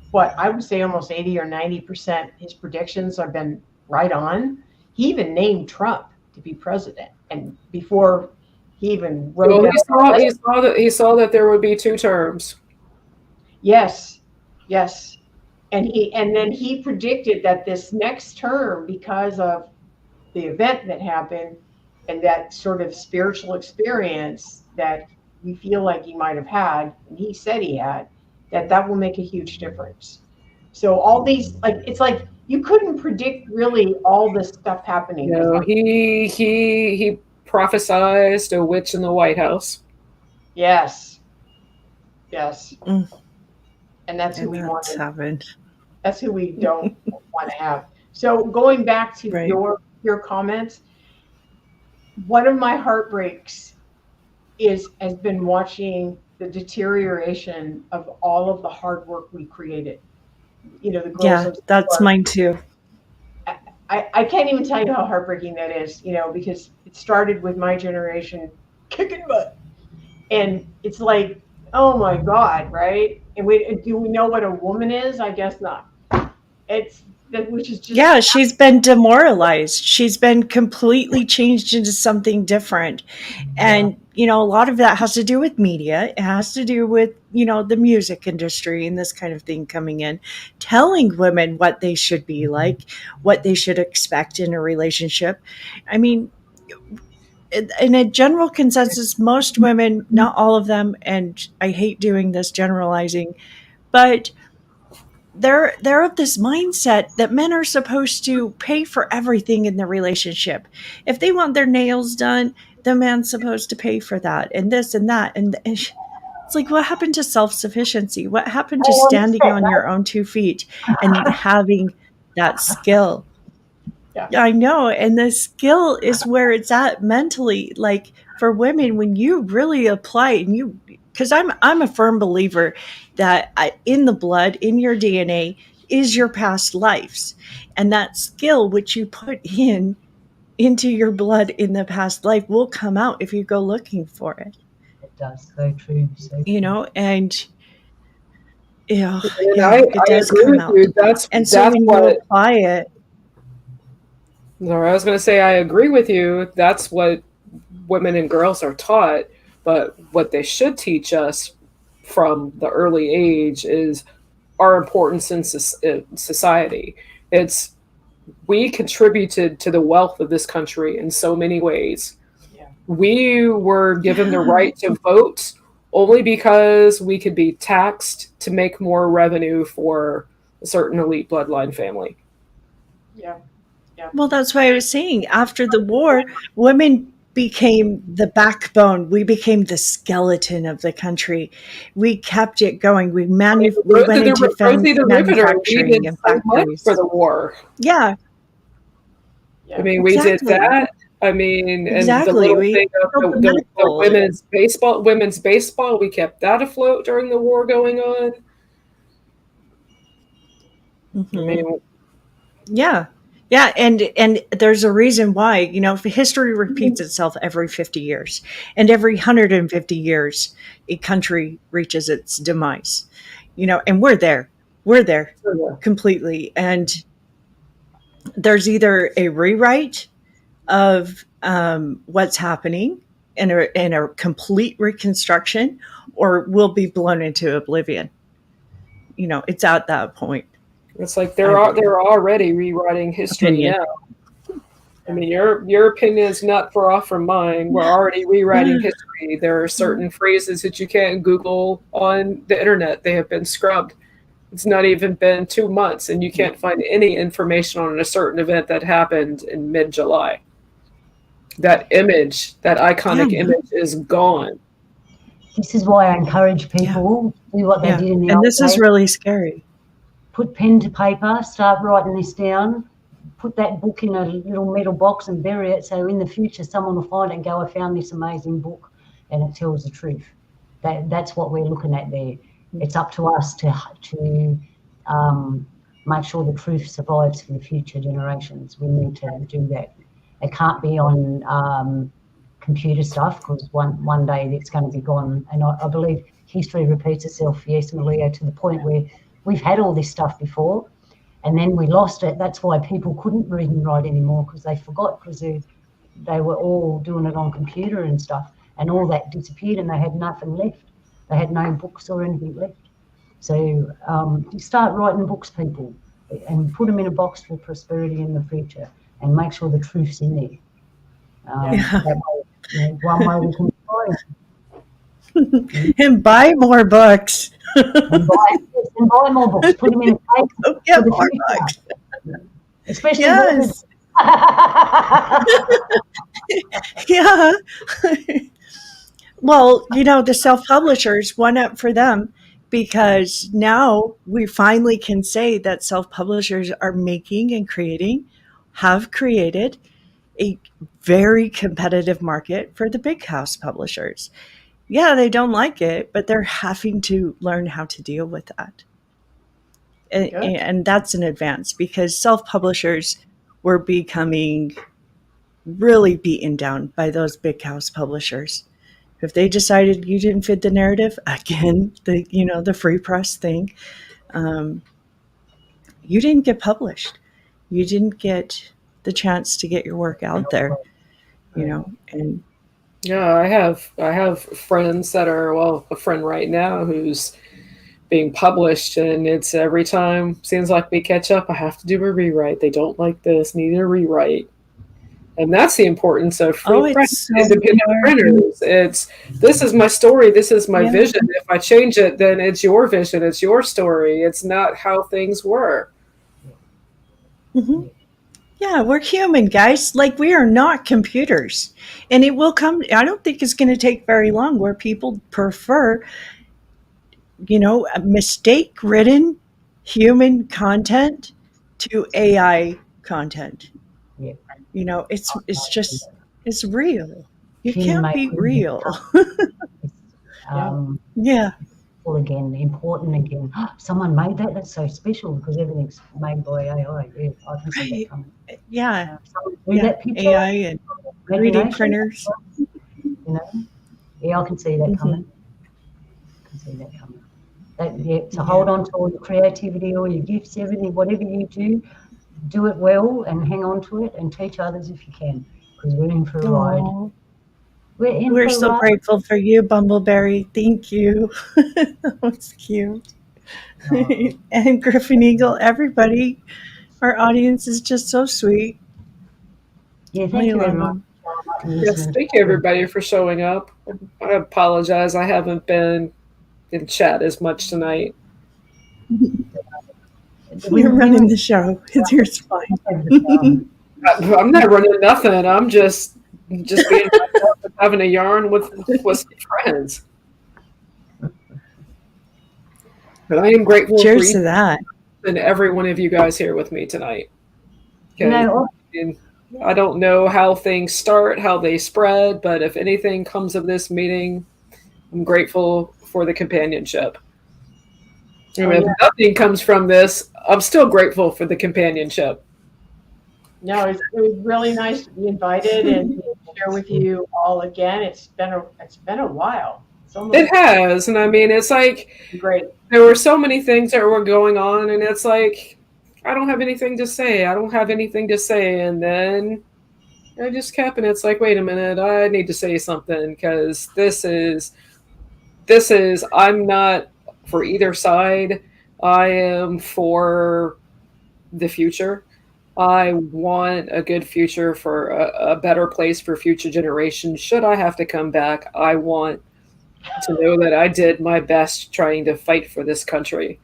what I would say almost 80 or 90%, his predictions have been right on. He even named Trump to be president, and before he even wrote Well, down he saw that there would be two terms. yes, yes. And then he predicted that this next term, because of the event that happened and that sort of spiritual experience that we feel like he might have had, and he said he had, that will make a huge difference. So all these, like, it's like you couldn't predict really all this stuff happening. He prophesized a witch in the White House. Yes. Yes. Mm. And that's who And we want. that's happened. That's who we don't want to have. So going back to Right. your comments, one of my heartbreaks has been watching the deterioration of all of the hard work we created. You know, the girls Yeah, of that's sport. mine too. I can't even tell you how heartbreaking that is, you know, because it started with my generation kicking butt. And it's like, oh my God, right? And do we know what a woman is? I guess not. It's that, which is just, Yeah, she's been demoralized. She's been completely changed into something different. And, a lot of that has to do with media. It has to do with, the music industry and this kind of thing coming in, telling women what they should be like, what they should expect in a relationship. I mean, in a general consensus, most women, not all of them, and I hate doing this generalizing, but they're of this mindset that men are supposed to pay for everything in the relationship. If they want their nails done, the man's supposed to pay for that and this and that. And it's like, what happened to self-sufficiency? What happened to standing on your own 2 feet and having that skill? yeah. I know. And the skill is where it's at mentally. Like for women, when you really apply and because I'm a firm believer that in the blood, in your DNA, is your past lives. And that skill which you put into your blood in the past life will come out if you go looking for it. It does. So true. So true. And And it I does agree come with out. you. And so That's when you what apply it, or I was going to say, I agree with you. That's what women and girls are taught. But what they should teach us from the early age is our importance in society. It's we contributed to the wealth of this country in so many ways. Yeah. We were given the right to vote only because we could be taxed to make more revenue for a certain elite bloodline family. Yeah. well, that's why I was saying after the war, women became the backbone. We became the skeleton of the country. We kept it going. We went into Rosie the Riveter, we manufacturing did and so much for factories. the war. Yeah, I mean, we did exactly. that. I mean, and the Exactly. little We thing of the women's baseball, we kept that afloat during the war going on. I mean, Yeah. Yeah, and there's a reason why, history repeats itself every 50 years. And every 150 years a country reaches its demise. And we're there. We're there completely. And there's either a rewrite of what's happening in a complete reconstruction, or we'll be blown into oblivion. It's at that point. it's like they're already rewriting history now. I mean, your opinion is not far off from mine. We're already rewriting history. There are certain phrases that you can't Google on the internet. They have been scrubbed. It's not even been 2 months, and you can't find any information on a certain event that happened in mid-July. That iconic image is gone. This is why I encourage people to do what they did in the old days. And this is really scary. Put pen to paper, start writing this down, put that book in a little metal box and bury it, so in the future someone will find it and go, I found this amazing book and it tells the truth. That's what we're looking at there. It's up to us to make sure the truth survives for the future generations. We need to do that. It can't be on computer stuff, because one day it's going to be gone. And I believe history repeats itself, yes, Maria, to the point where we've had all this stuff before and then we lost it. That's why people couldn't read and write anymore, because they forgot, because they were all doing it on computer and stuff, and all that disappeared and they had nothing left. They had no books or anything left. So you start writing books, people, and put them in a box for prosperity in the future, and make sure the truth's in there. That way, one way we can buy them. And buy more books. and buy more books. Put them in a case Get for the more future. books. Especially Yes. Yeah. Well, the self-publishers, one up for them, because now we finally can say that self-publishers are making and have created a very competitive market for the big house publishers. Yeah, they don't like it, but they're having to learn how to deal with that. And that's an advance because self-publishers were becoming really beaten down by those big house publishers. If they decided you didn't fit the narrative, again, the free press thing, um, you didn't get published. You didn't get the chance to get your work out there, and Yeah, I have friends that are, well, a friend right now who's being published, and it's every time seems like we catch up, I have to do a rewrite. They don't like this, need a rewrite. And that's the importance of free press, it's so independent printers. It's, this is my story, this is my vision. If I change it, then it's your vision, it's your story. It's not how things were. Mm-hmm. Yeah, we're human, guys. Like, we are not computers. And it will come, I don't think it's going to take very long where people prefer, mistake ridden human content to AI content. Yeah. It's real. You Human can't beat real. Yeah. Again, important again. Someone made that. That's so special because everything's made by AI. Yeah, I can see that coming. Yeah. That picture, AI and 3D printers. Yeah, I can see that coming. I can see that coming. So hold on to all your creativity, all your gifts, everything, whatever you do it well and hang on to it and teach others if you can, because we're in for a ride. We're so grateful for you, Bumbleberry. Thank you. That was cute. And Griffin Eagle, everybody. Our audience is just so sweet. Yeah, thank you, everyone. Yes, thank you, everybody, for showing up. I apologize. I haven't been in chat as much tonight. You're running the show. It's fine. I'm not running nothing. I'm just being myself and having a yarn with some friends. But I am grateful Cheers to that. And every one of you guys here with me tonight. I don't know how things start, how they spread, but if anything comes of this meeting, I'm grateful for the companionship. If nothing comes from this, I'm still grateful for the companionship. No, it was really nice to be invited and to share with you all again. It's been a while. It has, and I mean, it's like great. There were so many things that were going on, and it's like I don't have anything to say. And then it just kept, and it's like, wait a minute, I need to say something because this is. I'm not for either side. I am for the future. I want a good future for a better place for future generations. Should I have to come back, I want to know that I did my best trying to fight for this country.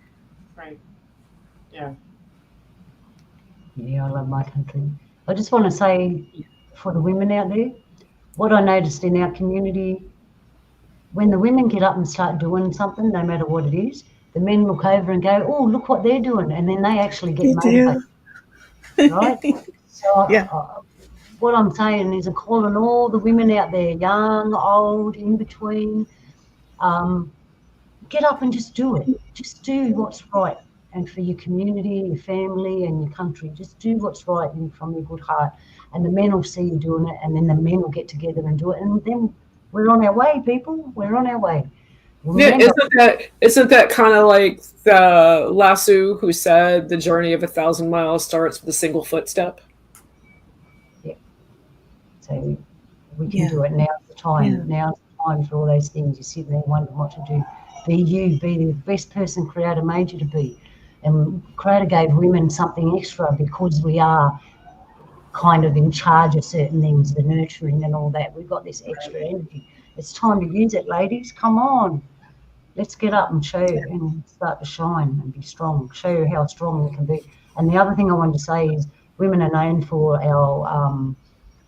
Right. Yeah. Yeah, I love my country. I just want to say for the women out there, what I noticed in our community, when the women get up and start doing something, no matter what it is, the men look over and go, oh, look what they're doing. And then they actually get motivated. Right? So what I'm saying is I'm calling all the women out there, young, old, in between, get up and just do it. Just do what's right. And for your community, your family and your country, just do what's right and from your good heart. And the men will see you doing it, and then the men will get together and do it. And then we're on our way, people. We're on our way. Isn't that kind of like the Lasso who said the journey of 1,000 miles starts with a single footstep? Yeah. So we can do it. Now's the time. Yeah. Now's the time for all those things. You're sitting there wondering what to do. Be you. Be the best person Creator made you to be. And Creator gave women something extra because we are kind of in charge of certain things, the nurturing and all that. We've got this extra energy. It's time to use it, ladies. Come on. Let's get up and show and start to shine and be strong. Show you how strong we can be. And the other thing I wanted to say is women are known for our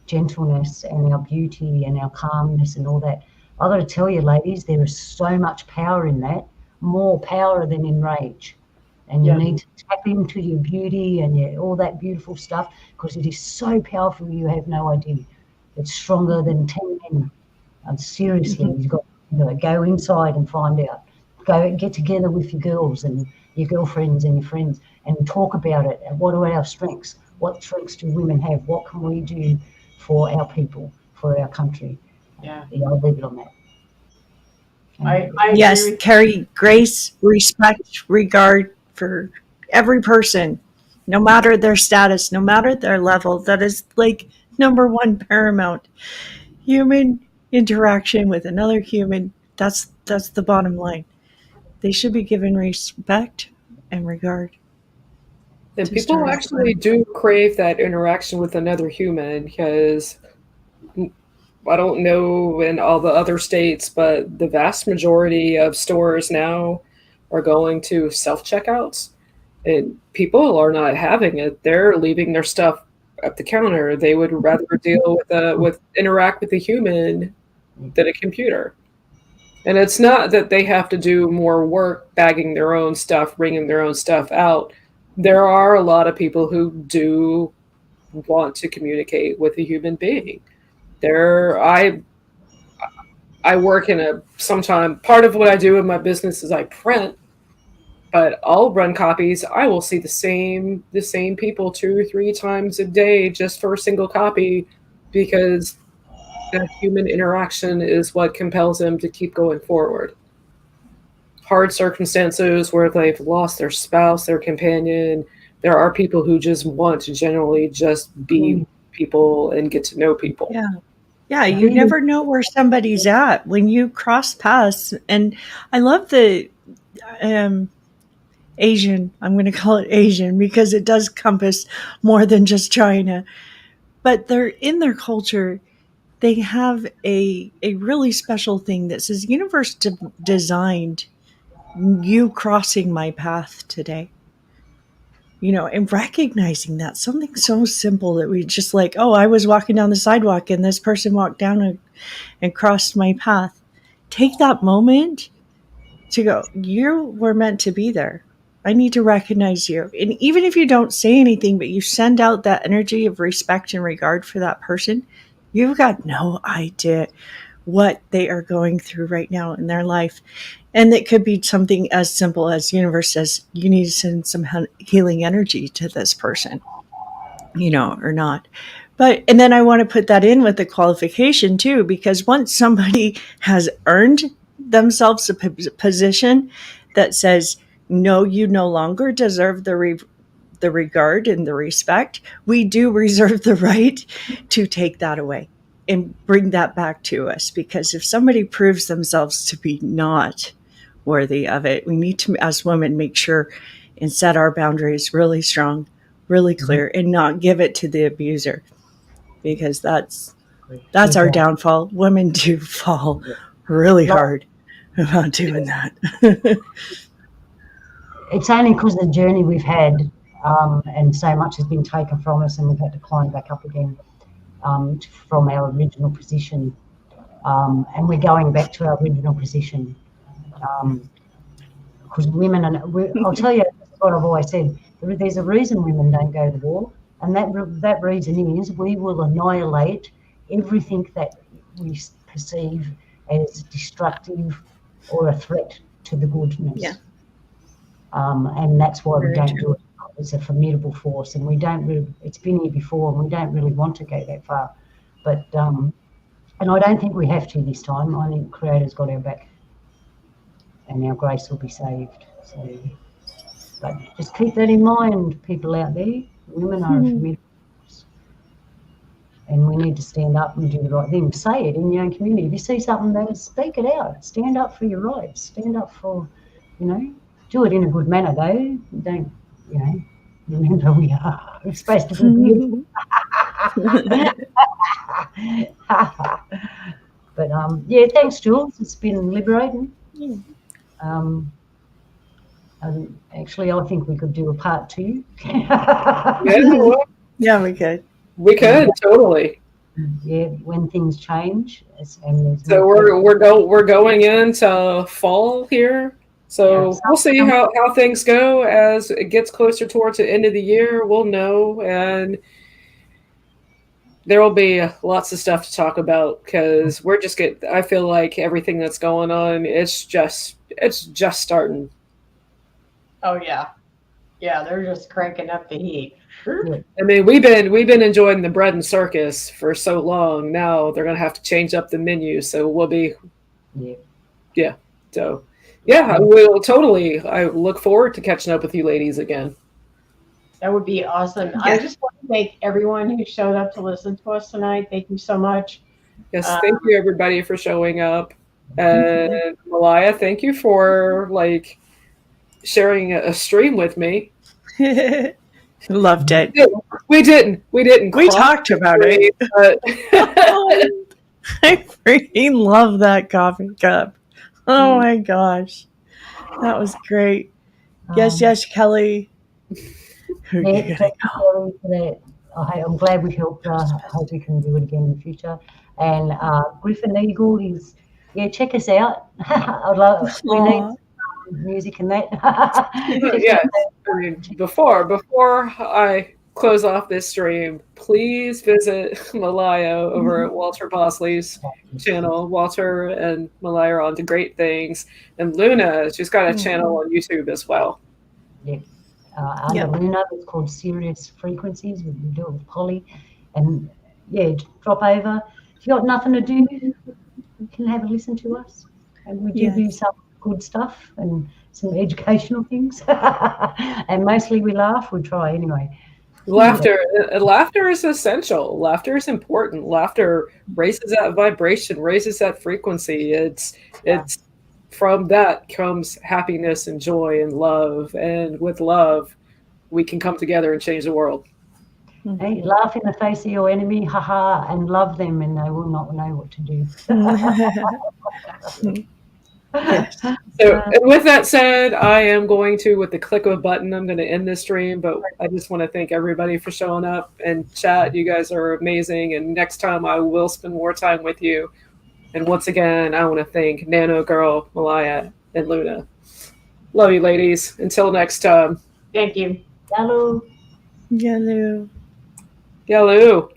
gentleness and our beauty and our calmness and all that. I've got to tell you, ladies, there is so much power in that, more power than in rage. And you need to tap into your beauty and all that beautiful stuff, because it is so powerful you have no idea. It's stronger than 10 men. And seriously, you've got to go inside and find out. Go get together with your girls and your girlfriends and your friends and talk about it. And what are our strengths? What strengths do women have? What can we do for our people, for our country? Yeah. I'll leave it on that. I Yes, agree with carry grace, respect, regard for every person, no matter their status, no matter their level. That is like number one paramount. Human interaction with another human, that's the bottom line. They should be given respect and regard. And To people start actually do crave that interaction with another human, because I don't know in all the other states, but the vast majority of stores now are going to self checkouts, and people are not having it. They're leaving their stuff at the counter. They would rather deal with interact with a human than a computer. And it's not that they have to do more work bagging their own stuff, bringing their own stuff out. There are a lot of people who do want to communicate with a human being. There, I work in sometime part of what I do in my business is I print, but I'll run copies. I will see the same people 2 or 3 times a day just for a single copy, because that human interaction is what compels them to keep going forward. Hard circumstances where they've lost their spouse, their companion, there are people who just want to generally just be people and get to know people. Yeah. Yeah, you never know where somebody's at when you cross paths. And I love the Asian, I'm going to call it Asian because it does compass more than just China. But they're in their culture, they have a really special thing that says, universe designed you crossing my path today. And recognizing that something so simple that we just like, oh, I was walking down the sidewalk and this person walked down and crossed my path. Take that moment to go, you were meant to be there. I need to recognize you. And even if you don't say anything, but you send out that energy of respect and regard for that person, you've got no idea what they are going through right now in their life. And it could be something as simple as universe says, you need to send some healing energy to this person, or not. And then I want to put that in with the qualification too, because once somebody has earned themselves a position that says, no, you no longer deserve the regard and the respect, we do reserve the right to take that away and bring that back to us. Because if somebody proves themselves to be not worthy of it, we need to, as women, make sure and set our boundaries really strong, really clear, and not give it to the abuser, because that's our downfall. Women do fall really hard about doing that. It's only because of the journey we've had, and so much has been taken from us, and we've had to climb back up again from our original position, and we're going back to our original position, because women, I'll tell you what I've always said, there's a reason women don't go to war, and that reason is we will annihilate everything that we perceive as destructive or a threat to the goodness. Yeah. And that's why we don't do it. It's a formidable force, and we don't really, it's been here before, and we don't really want to go that far. But, and I don't think we have to this time. I think Creator's got our back, and our grace will be saved. So, but just keep that in mind, people out there. Women are a formidable force, and we need to stand up and do the right thing. Say it in your own community. If you see something bad, speak it out. Stand up for your rights. Stand up for, do it in a good manner, though. Don't, remember we're supposed to be beautiful. But, thanks, Jules. It's been liberating. Actually, I think we could do a part 2. Yeah, Yeah, we could. we could, totally. Yeah, when things change, and there's So we're going into fall here. So Yeah. we'll see how things go as it gets closer towards the end of the year. We'll know, and there will be lots of stuff to talk about because I feel like everything that's going on, it's just starting. Oh yeah, yeah. They're just cranking up the heat. Yeah. I mean, we've been enjoying the bread and circus for so long. Now they're gonna have to change up the menu, so we'll be Yeah. So yeah, I will totally. I look forward to catching up with you ladies again. That would be awesome. Yeah. I just want to thank everyone who showed up to listen to us tonight. Thank you so much. Yes, thank you everybody for showing up. And Malaya, thank you for like sharing a stream with me. Loved it. We didn't. We cross talked the about stream, it. but I freaking love that coffee cup. Oh my gosh. That was great. Yes, yes, Kelly. Who are you Yeah, gonna thank you, go? Kelly, for that. I'm glad we helped. I hope we can do it again in the future. And Griffin Eagle is, check us out. I'd love. We need Aw. some music and that. yeah. I mean, before I close off this stream, please visit Malaya over at Walter Bosley's channel. Walter and Malaya are on to great things, and Luna, she's got a channel on YouTube as well. Yeah. Under Luna, it's called Serious Frequencies. We do it with Polly, and drop over. If you got nothing to do, you can have a listen to us, and we do some good stuff and some educational things, and mostly we laugh. We try anyway. Laughter is essential. Laughter is important. Laughter raises that vibration, raises that frequency. It's from that comes happiness and joy and love. And with love, we can come together and change the world. Hey, laugh in the face of your enemy, haha, and love them, and they will not know what to do. Yes. So, and with that said, I am going to, with the click of a button, I'm going to end this stream. But I just want to thank everybody for showing up and chat. You guys are amazing. And next time I will spend more time with you. And once again, I want to thank Nano Girl, Malaya, and Luna. Love you, ladies. Until next time. Thank you. Hello. Hello. Yellow.